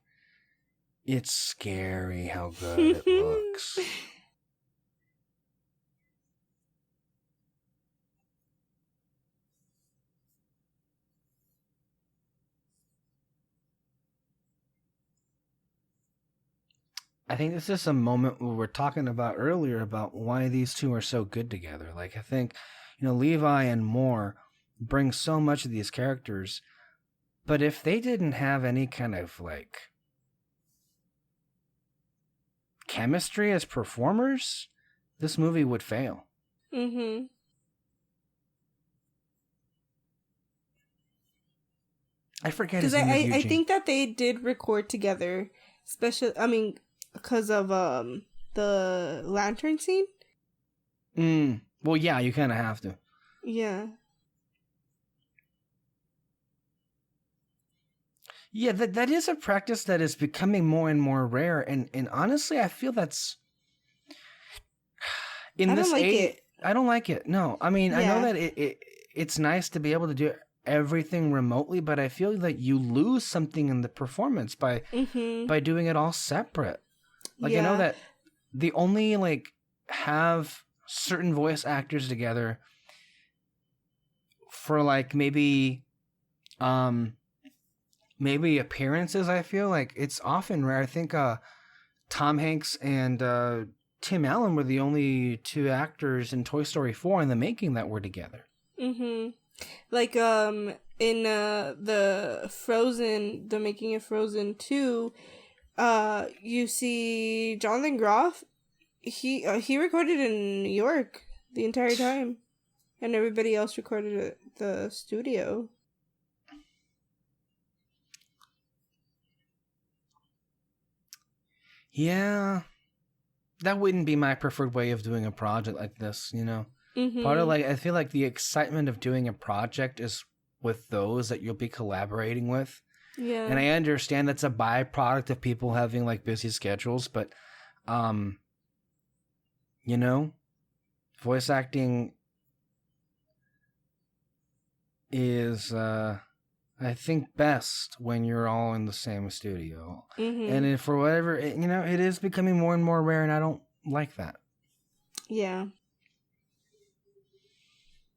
it's scary how good it looks. I think this is a moment we were talking about earlier about why these two are so good together. Like, I think, Levi and Moore bring so much of these characters, but if they didn't have any kind of, like, chemistry as performers, this movie would fail. Mm-hmm. I forget his name. Because I think that they did record together, because of the lantern scene. Well, yeah, you kind of have to. Yeah. Yeah, that is a practice that is becoming more and more rare, and honestly, I feel that's in this age. I don't like it. No, I mean, I know that it's nice to be able to do everything remotely, but I feel that you lose something in the performance by doing it all separate. Like I know that they only like have certain voice actors together for like maybe appearances. I feel like it's often rare. I think Tom Hanks and Tim Allen were the only two actors in Toy Story 4 in the making that were together. Like in the Frozen, the making of Frozen 2, you see Jonathan Groff. He recorded in New York the entire time, and everybody else recorded at the studio. Yeah, that wouldn't be my preferred way of doing a project like this, you know? Part of I feel like the excitement of doing a project is with those that you'll be collaborating with. Yeah. And I understand that's a byproduct of people having like busy schedules, but, you know, voice acting is, I think, best when you're all in the same studio. And for whatever, it is becoming more and more rare, and I don't like that. Yeah.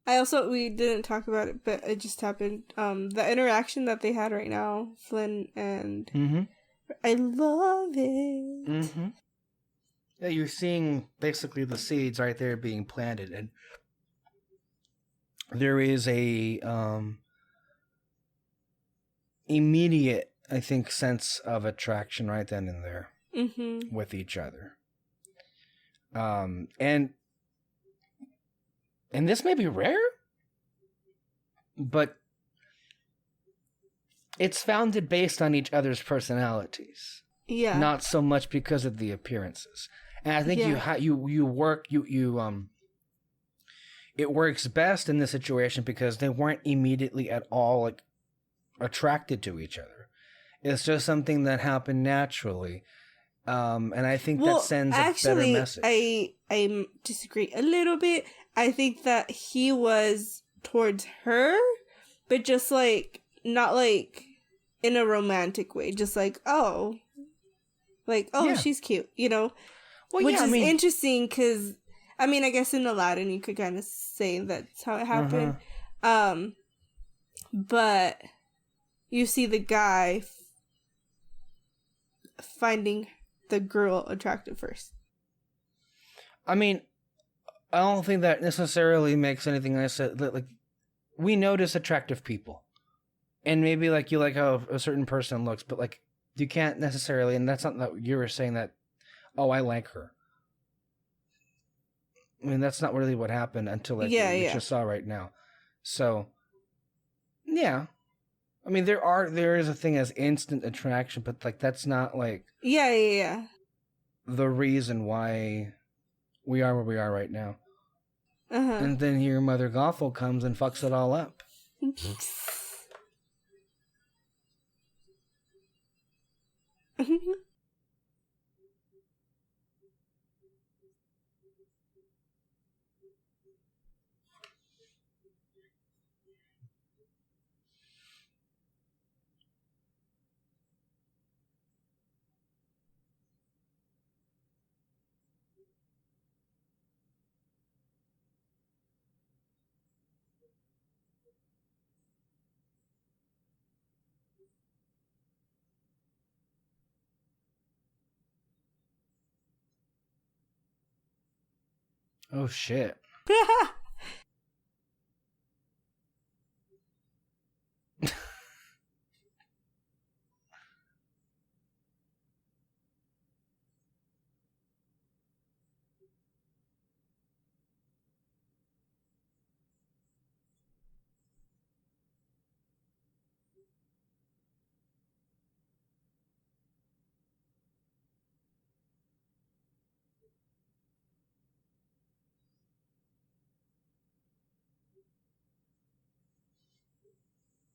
We didn't talk about it, but it just happened. The interaction that they had right now, Flynn and... I love it. Yeah, you're seeing basically the seeds right there being planted, and there is a immediate, I think, sense of attraction right then and there with each other. And this may be rare, but it's founded based on each other's personalities. Yeah. Not so much because of the appearances. And I think it works best in this situation because they weren't immediately at all like attracted to each other. It's just something that happened naturally. And I think that sends a better message. I disagree a little bit. I think that he was towards her, but just like not like in a romantic way. Just like, she's cute, you know? Well, which is interesting because, I mean, I guess in Aladdin you could kind of say that's how it happened. But you see the guy finding the girl attractive first. I mean, I don't think that necessarily makes anything I said. Like, we notice attractive people. And maybe, like, you like how a certain person looks, but, like, you can't necessarily, and that's not that you were saying that, oh, I like her. I mean, that's not really what happened until, like, we just saw right now. So, yeah. I mean, there is a thing as instant attraction, but, like, that's not, like... Yeah. The reason why we are where we are right now. And then here Mother Gothel comes and fucks it all up. Oh, shit.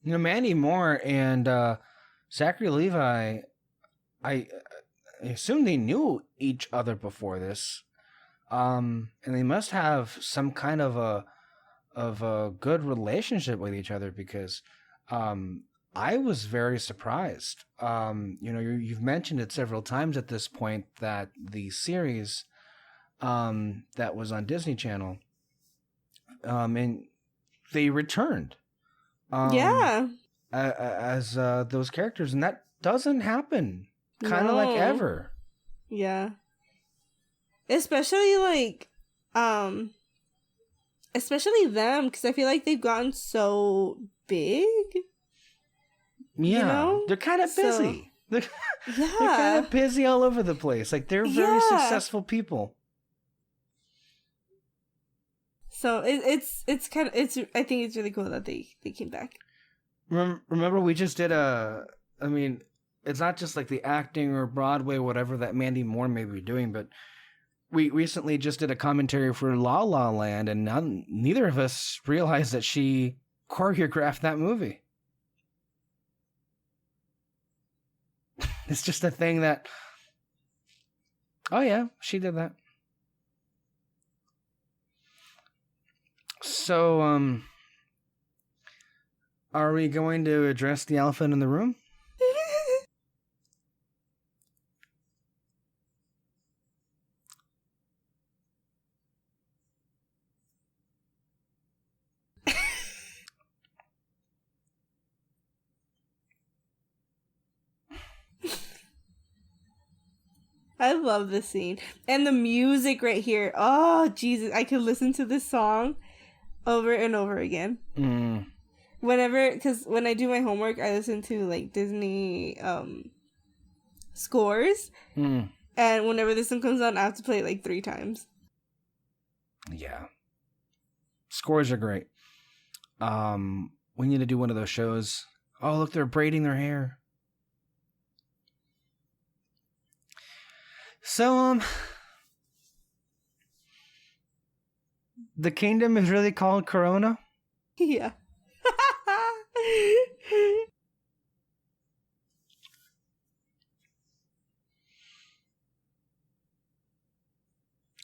Mandy Moore and Zachary Levi, I assume they knew each other before this, and they must have some kind of a good relationship with each other, because I was very surprised. You've mentioned it several times at this point that the series that was on Disney Channel, and they returned. Yeah. As those characters, and that doesn't happen kind of like ever. Yeah. Especially like especially them, because I feel like they've gotten so big. Yeah, they're kind of busy. They're kind of busy all over the place. Like, they're very successful people. So it's kind of I think it's really cool that they came back. Remember, we just did it's not just like the acting or Broadway, whatever that Mandy Moore may be doing, but we recently just did a commentary for La La Land, and neither of us realized that she choreographed that movie. It's just a thing that, oh yeah, she did that. So, are we going to address the elephant in the room? I love this scene. And the music right here. Oh, Jesus. I could listen to this song over and over again. Because when I do my homework, I listen to like Disney scores. And whenever this one comes on, I have to play it like 3 times. Yeah. Scores are great. We need to do one of those shows. Oh, look, they're braiding their hair. So, the kingdom is really called Corona? Yeah.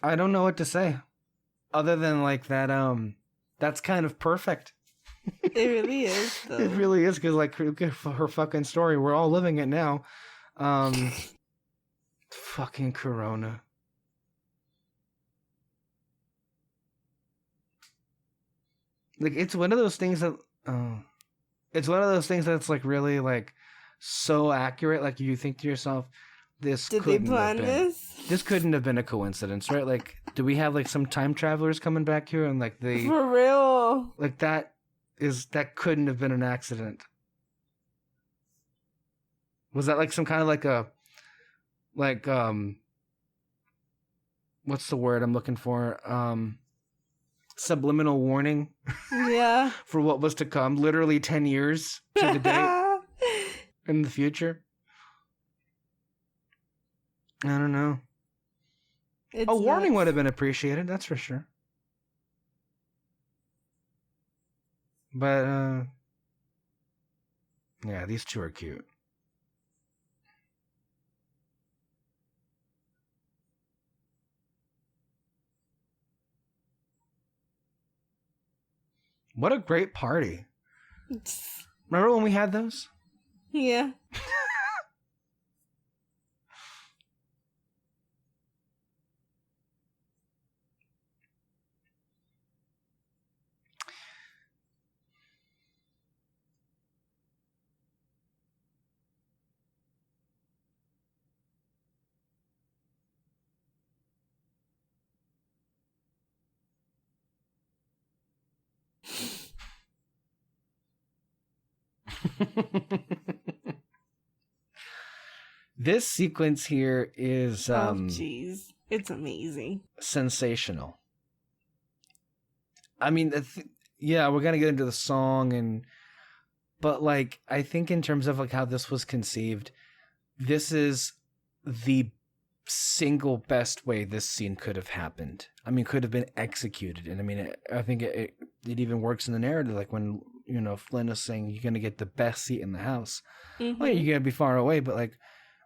I don't know what to say, other than like that. That's kind of perfect. It really is, though. It really is, because like her fucking story, we're all living it now. Fucking Corona. Like, it's one of those things that that's like really like so accurate. Like, you think to yourself, this couldn't have been a coincidence, right? Like, do we have like some time travelers coming back here, and like they for real, like that couldn't have been an accident? Was that like some kind of like a what's the word I'm looking for? Subliminal warning. Yeah. For what was to come, literally 10 years to the date in the future. I don't know. A warning would have been appreciated, that's for sure. But yeah, these two are cute. What a great party. Remember when we had those? Yeah. This sequence here is jeez, it's amazing, sensational. I mean, yeah, we're gonna get into the song, but like, I think in terms of like how this was conceived, this is the single best way this scene could have happened. I mean, could have been executed, and I mean, I think it even works in the narrative. Like when Flynn is saying you're going to get the best seat in the house. Mm-hmm. Oh, yeah, you're going to be far away, but like,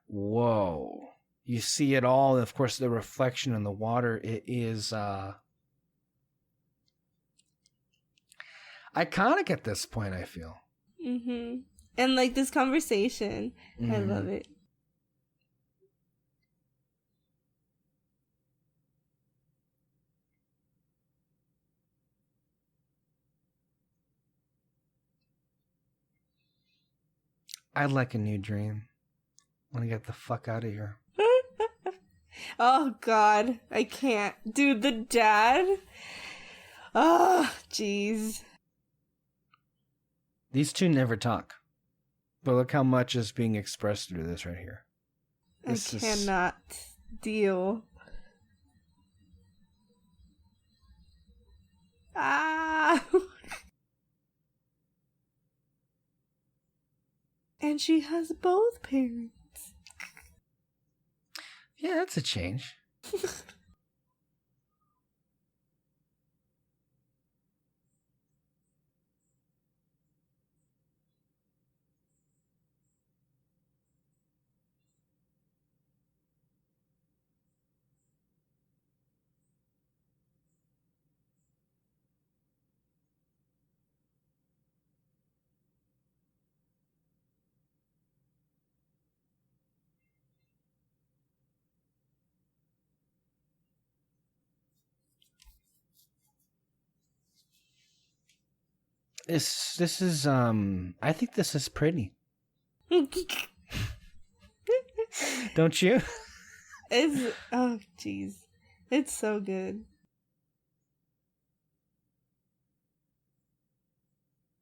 whoa. You see it all. And of course, the reflection in the water, it is iconic at this point, I feel. Mm-hmm. And like this conversation, I Mm-hmm. love it. I'd like a new dream. I want to get the fuck out of here. Oh God, I can't. Dude, the dad. Oh, jeez. These two never talk. But look how much is being expressed through this right here. I cannot deal. Ah. And she has both parents. Yeah, that's a change. This is I think this is pretty. Don't you? Oh jeez. It's so good.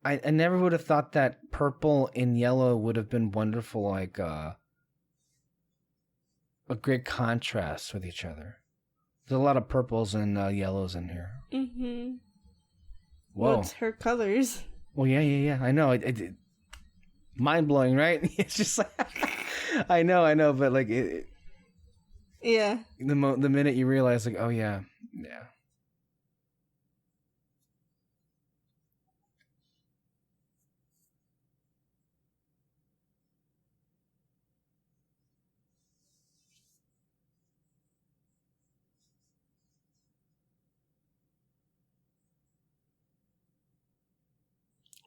I never would have thought that purple and yellow would have been wonderful, like a great contrast with each other. There's a lot of purples and yellows in here. Mm-hmm. Whoa. What's her colors? Well, yeah. I know. It mind blowing, right? It's just like I know, but like yeah. The minute you realize, like, oh yeah.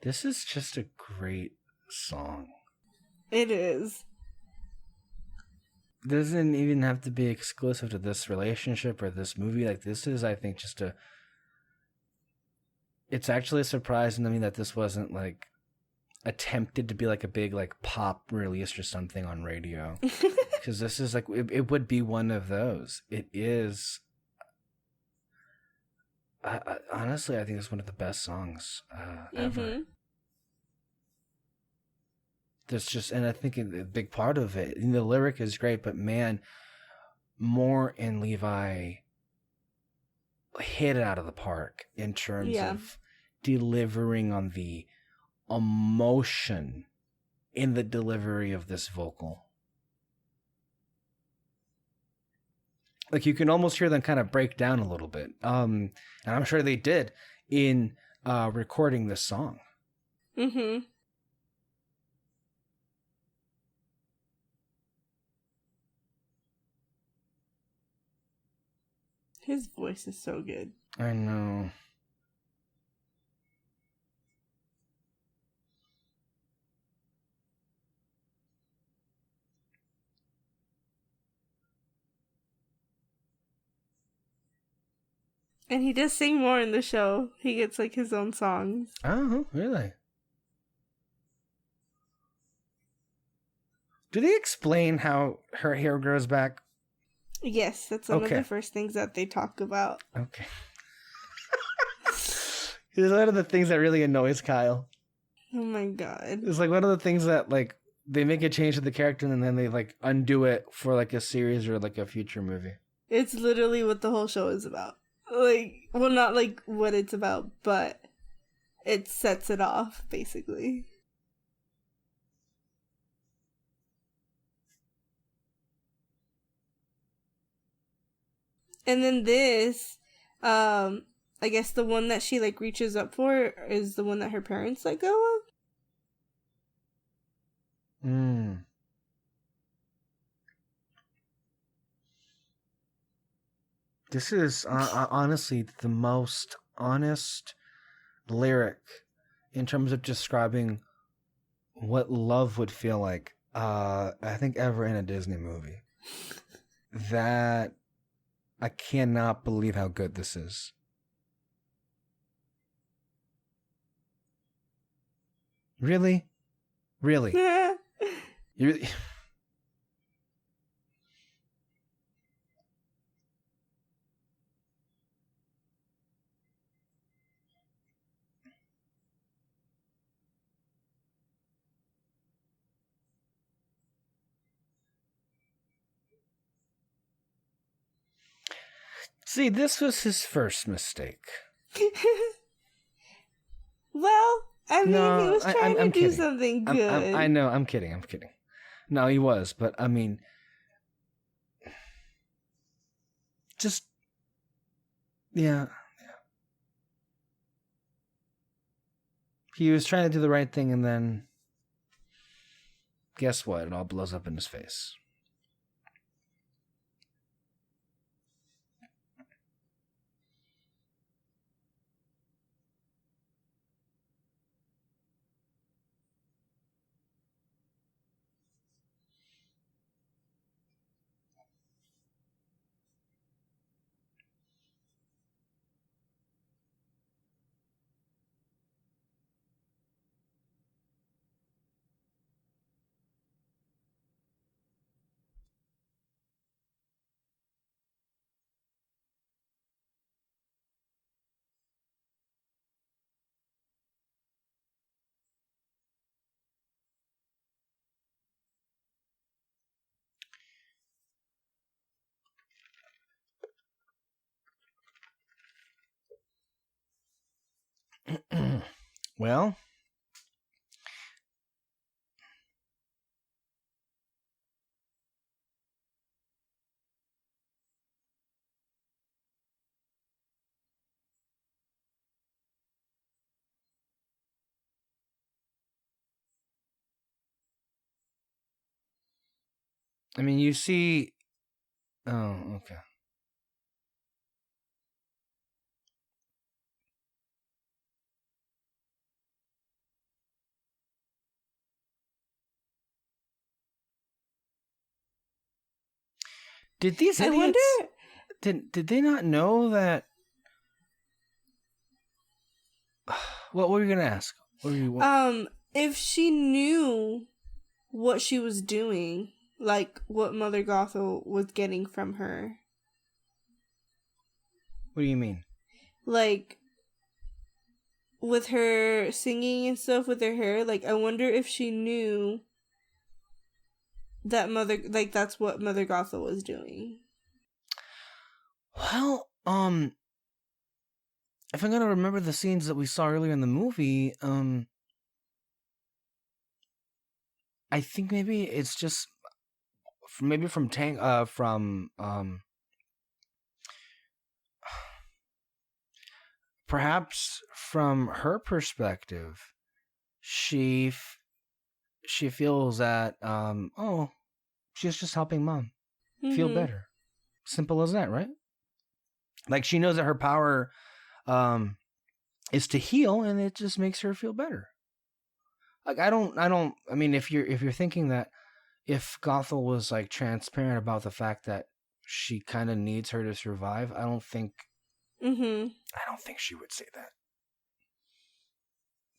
This is just a great song. It is. It doesn't even have to be exclusive to this relationship or this movie. Like, this is, I think, just it's actually surprising to me that this wasn't like attempted to be like a big like pop release or something on radio. Because this is like, it would be one of those. It is. Honestly, I think it's one of the best songs ever. Mm-hmm. There's just, and I think a big part of it, the lyric is great, but man, Moore and Levi hit it out of the park in terms of delivering on the emotion in the delivery of this vocal. Like, you can almost hear them kind of break down a little bit. And I'm sure they did in recording this song. Mm-hmm. His voice is so good. I know. And he does sing more in the show. He gets like his own songs. Oh, really? Do they explain how her hair grows back? Yes, that's one of the first things that they talk about. Okay. It's one of the things that really annoys Kyle. Oh my god. It's like one of the things that like they make a change to the character and then they like undo it for like a series or like a future movie. It's literally what the whole show is about. Like, well, not like what it's about, but it sets it off, basically. And then this, I guess the one that she like reaches up for is the one that her parents let go of. This is honestly the most honest lyric in terms of describing what love would feel like, I think ever in a Disney movie. That I cannot believe how good this is. Really? Really? You really... See, this was his first mistake. Well, I mean, he was trying to do something good. I know, I'm kidding. No, he was, but I mean, just, yeah. He was trying to do the right thing, and then, guess what? It all blows up in his face. Well, I mean, you see... Oh, okay. Did these idiots... Did they not know that... What were you going to ask? If she knew what she was doing, like what Mother Gothel was getting from her. What do you mean? Like, with her singing and stuff with her hair, like, I wonder if she knew that that's what Mother Gothel was doing. Well, if I'm gonna remember the scenes that we saw earlier in the movie, I think maybe it's just maybe perhaps from her perspective, she feels that she's just helping mom feel better. Simple as that, right? Like, she knows that her power is to heal, and it just makes her feel better. Like, I mean, if you're thinking that if Gothel was like transparent about the fact that she kind of needs her to survive, I don't think she would say that.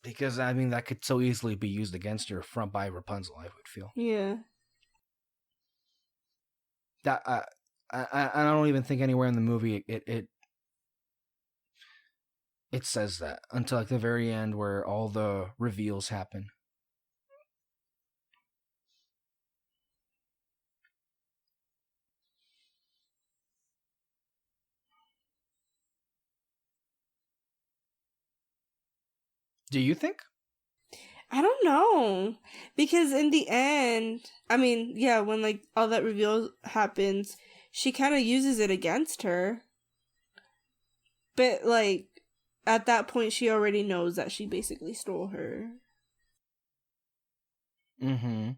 Because, I mean, that could so easily be used against her by Rapunzel, I would feel. Yeah. That I don't even think anywhere in the movie it says that until like the very end where all the reveals happen. Do you think? I don't know. Because in the end, I mean, yeah, when like all that reveal happens, she kind of uses it against her. But, like, at that point, she already knows that she basically stole her. Mm-hmm.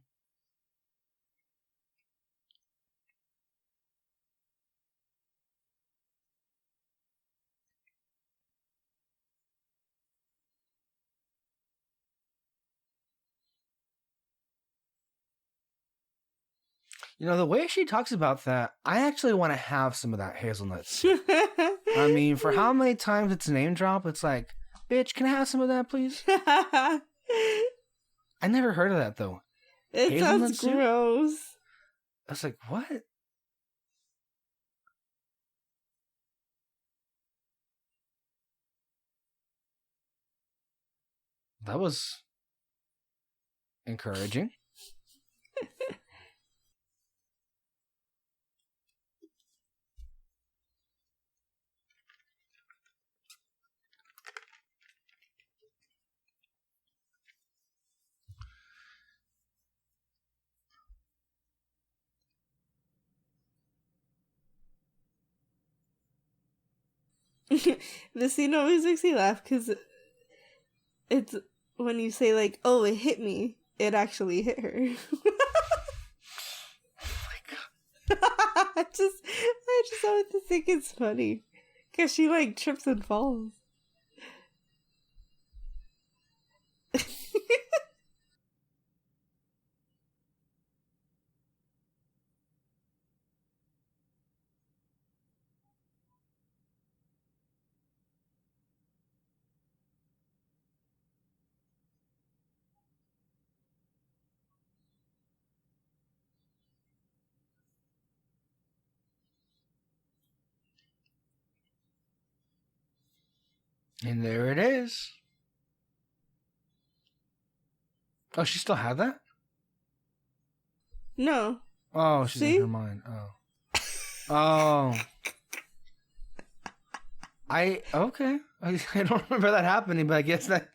You know, the way she talks about that, I actually want to have some of that hazelnut soup. I mean, for how many times it's name drop, it's like, bitch, can I have some of that, please? I never heard of that, though. It Hazelnut sounds gross. I was like, what? That was encouraging. The scene always makes me laugh because it's when you say, like, oh, it hit me, it actually hit her. Oh my God. I just always think it's funny because she, like, trips and falls. And there it is. Oh, she still had that? No. Oh, she's in her mind. Oh. Okay. I don't remember that happening, but I guess that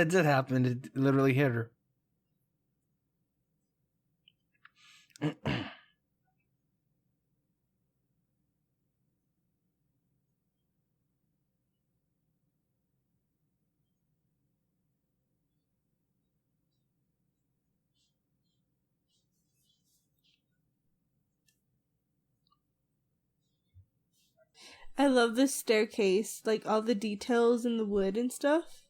did happen. It literally hit her. I love this staircase, like all the details in the wood and stuff.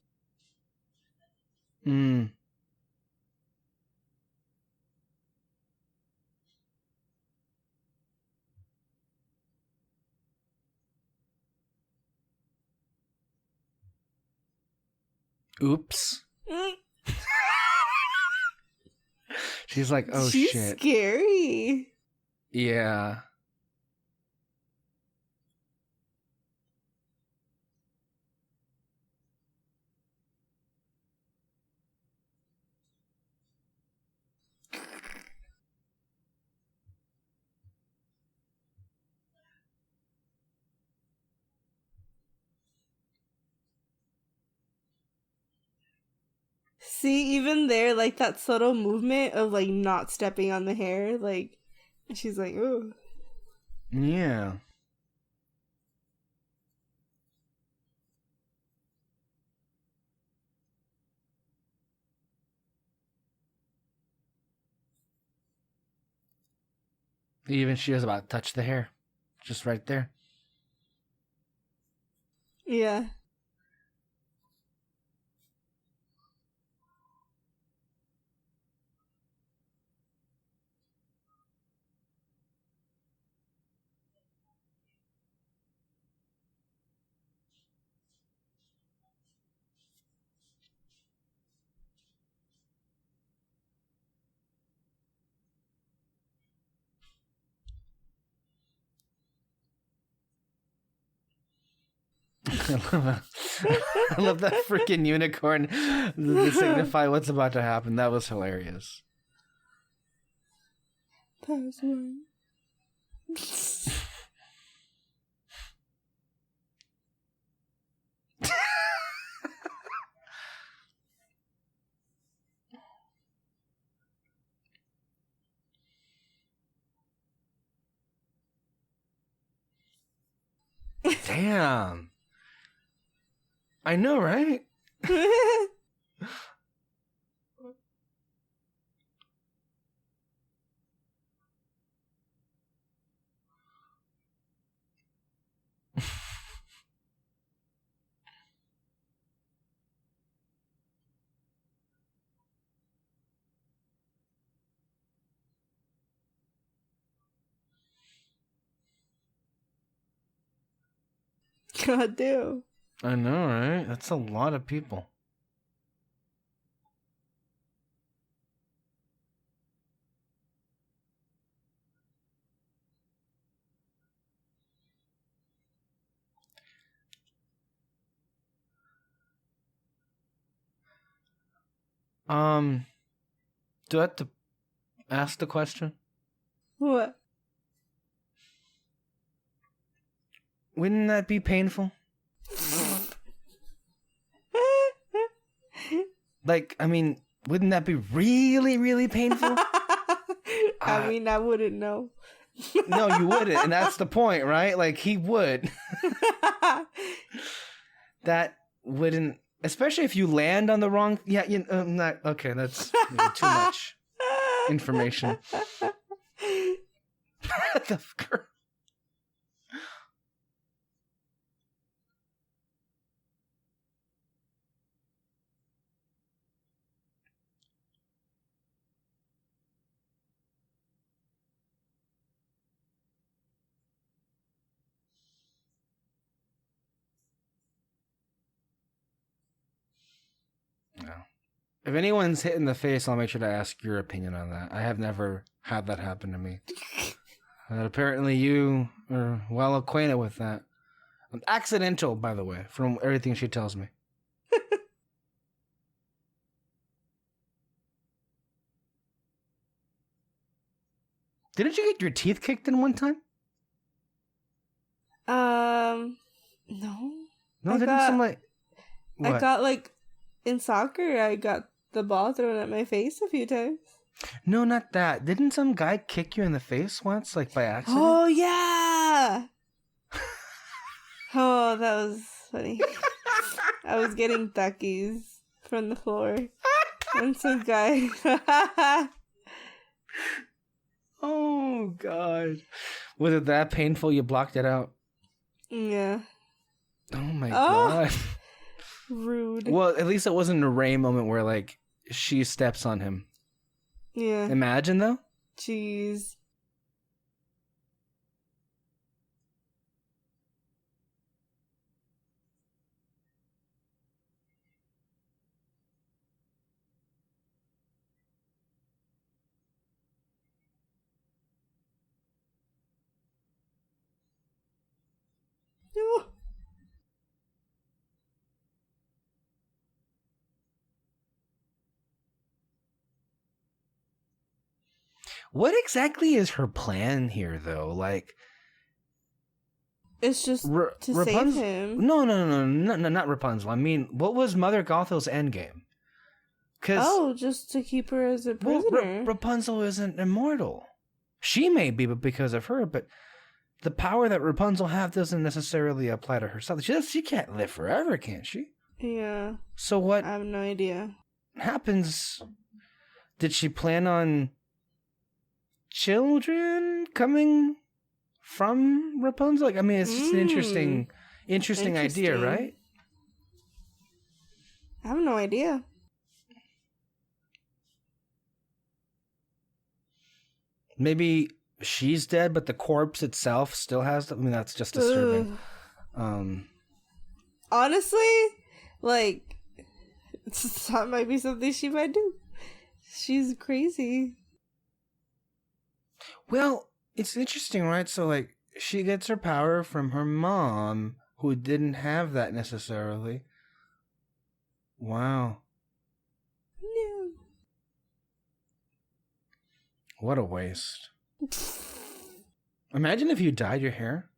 Oops. She's like, oh, She's shit. Scary. Yeah. See, even there, like that subtle movement of like not stepping on the hair, like she's like, ooh. Yeah. Even she was about to touch the hair. Just right there. Yeah. I love that freaking unicorn to signify what's about to happen. That was hilarious. Password. Damn. I know, right? God damn. I know, right? That's a lot of people. Do I have to ask the question? What? Wouldn't that be painful? Like, I mean, wouldn't that be really, really painful? I mean, I wouldn't know. No, you wouldn't, and that's the point, right? Like, he would. That wouldn't, especially if you land on the wrong. Yeah, not okay. That's maybe too much information. The girl. No. If anyone's hit in the face, I'll make sure to ask your opinion on that. I have never had that happen to me. But apparently you are well acquainted with that. Accidental, by the way, from everything she tells me. Didn't you get your teeth kicked in one time? No. No, didn't somebody... What? I got, like, in soccer, I got the ball thrown at my face a few times. No, not that. Didn't some guy kick you in the face once, like by accident? Oh, yeah! Oh, that was funny. I was getting takis from the floor. And some guy... Oh, God. Was it that painful you blocked it out? Yeah. Oh, my God. Rude. Well, at least it wasn't a Ray moment where, like, she steps on him. Yeah. Imagine, though. Jeez. What exactly is her plan here, though? Like, it's just to save him. No, not Rapunzel. I mean, what was Mother Gothel's endgame? Just to keep her as a prisoner. Rapunzel isn't immortal. She may be, but because of her. But the power that Rapunzel has doesn't necessarily apply to herself. She can't live forever, can she? Yeah. So what? I have no idea. Happens? Did she plan on children coming from Rapunzel? Like, I mean, it's just an interesting idea, right? I have no idea. Maybe she's dead, but the corpse itself still has. I mean, that's just disturbing. Honestly, like, that might be something she might do. She's crazy. Well, it's interesting, right? So, like, she gets her power from her mom, who didn't have that necessarily. Wow. Yeah. What a waste. Imagine if you dyed your hair.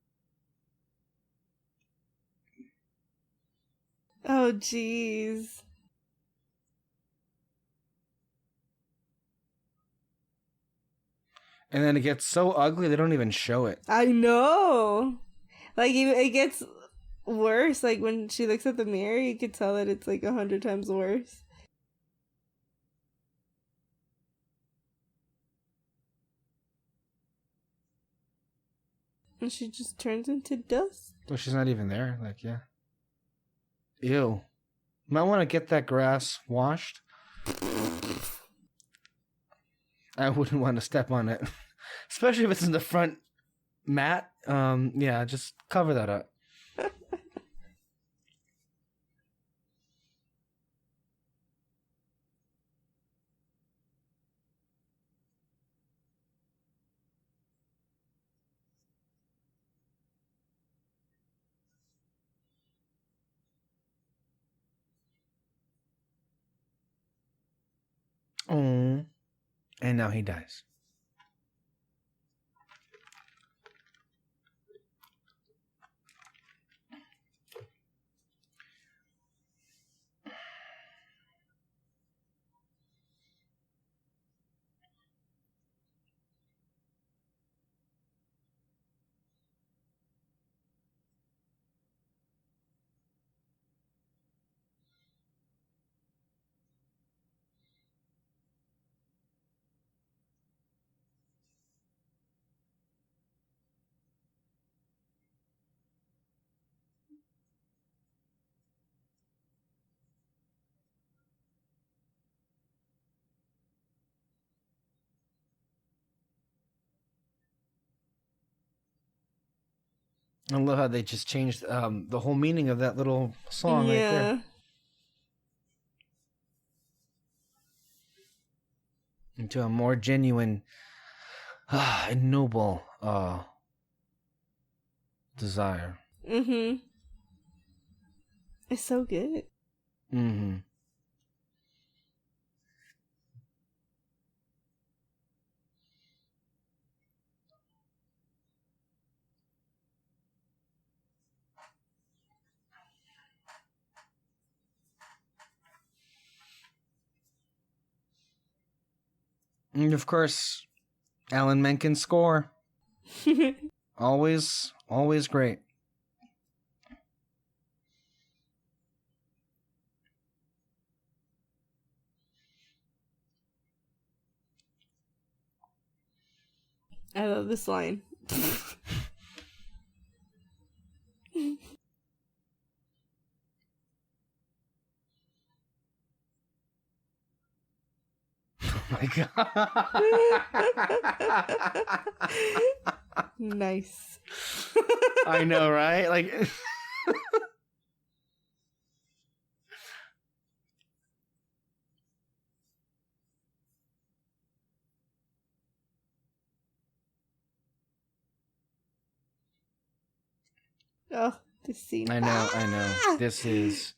Oh, jeez. And then it gets so ugly they don't even show it. I know. Like, it gets worse. Like when she looks at the mirror, you could tell that it's like 100 times worse. And she just turns into dust. Well, she's not even there. Like, yeah. Ew. Might want to get that grass washed. I wouldn't want to step on it. Especially if it's in the front mat. Yeah, just cover that up. Oh. And now he dies. I love how they just changed the whole meaning of that little song right there. Into a more genuine and noble desire. Mm-hmm. It's so good. Mm-hmm. And of course, Alan Menken's score. Always great. I love this line. Oh my god. Nice. I know, right? Like oh, this scene. I know. This is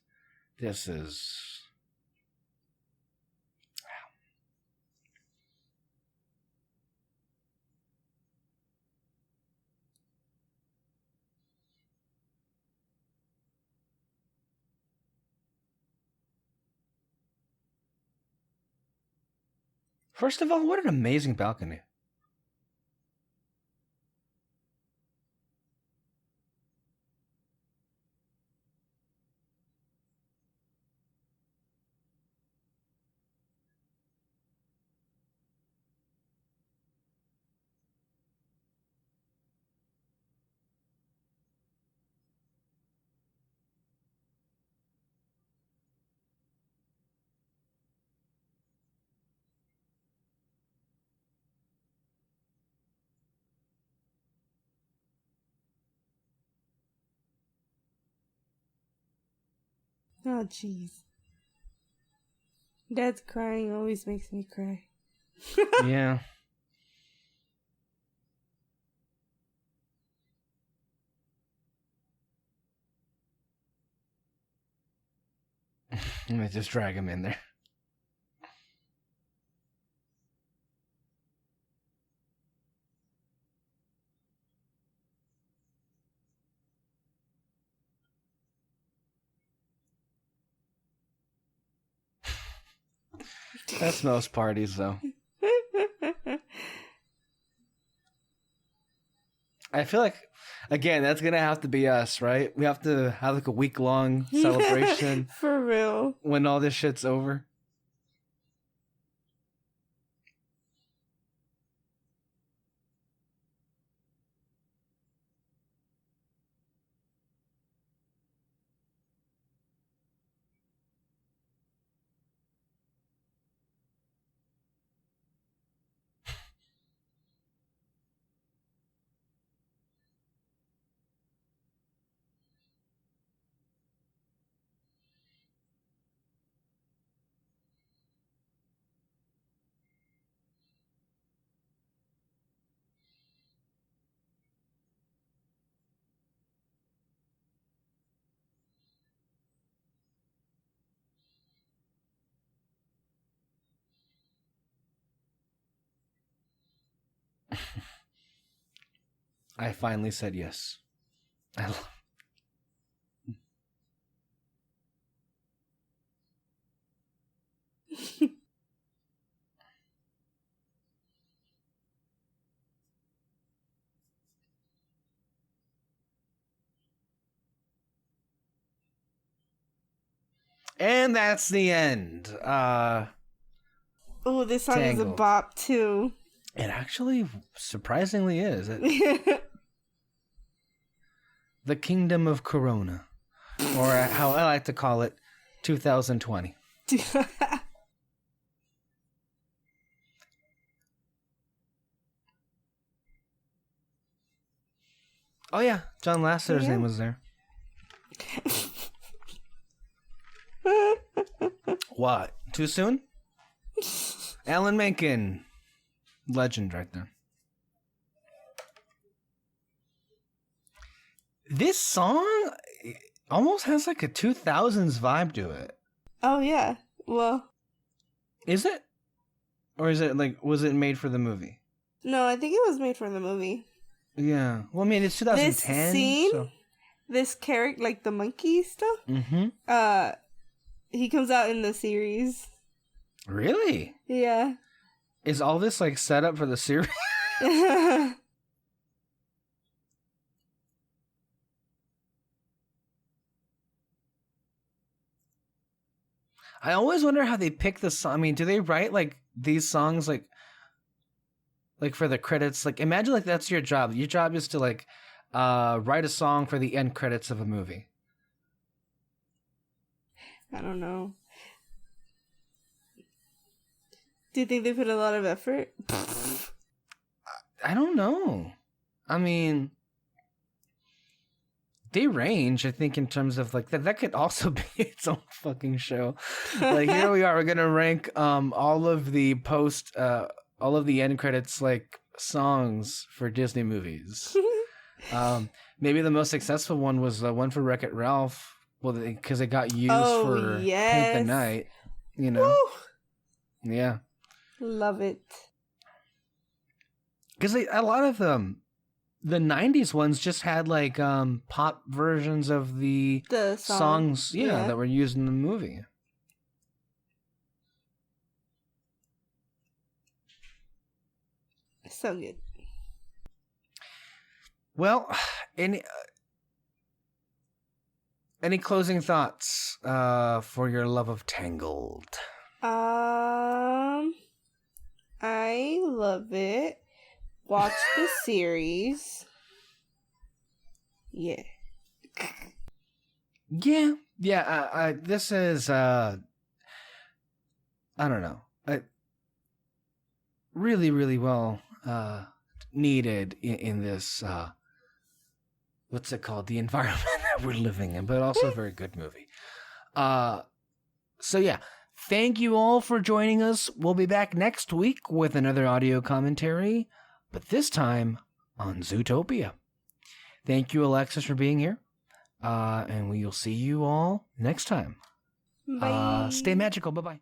First of all, what an amazing balcony. Oh, jeez. Dad's crying always makes me cry. Yeah. Let me just drag him in there. That's most parties, though. I feel like Again, that's gonna have to be us, right? We have to have like a week-long celebration for real when all this shit's over. I finally said yes. I love. And that's the end. Oh, this song Tangled. is a bop too. It actually surprisingly is. The Kingdom of Corona. Or how I like to call it, 2020. Oh yeah, John Lasseter's name was there. What? Too soon? Alan Menken. Legend right there. This song almost has like a 2000s vibe to it. Oh yeah. Well, is it? Or is it like, was it made for the movie? No, I think it was made for the movie. Yeah. Well, I mean, it's 2010. This scene, this character, like the monkey stuff, he comes out in the series. Really? Yeah. Is all this like set up for the series? I always wonder how they pick the song. I mean, do they write like these songs like for the credits? Like, imagine like that's your job. Your job is to like write a song for the end credits of a movie. I don't know. Do you think they put a lot of effort? I don't know. I mean, they range, I think, in terms of like that could also be its own fucking show. Like, here we are, we're gonna rank all of the end credits like songs for Disney movies. Maybe the most successful one was the one for Wreck-It Ralph. Well, because it got used for Paint the Night. You know. Woo! Yeah. Love it. Because a lot of them, the 90s ones just had like pop versions of the songs that were used in the movie. So good. Well, any closing thoughts for your love of Tangled? I love it. Watch the series. Yeah. Yeah. This is I don't know. Really, really well needed in this what's it called? The environment that we're living in, but also a very good movie. So yeah. Thank you all for joining us. We'll be back next week with another audio commentary, but this time on Zootopia. Thank you, Alexis, for being here. And we'll see you all next time. Bye. Stay magical. Bye-bye.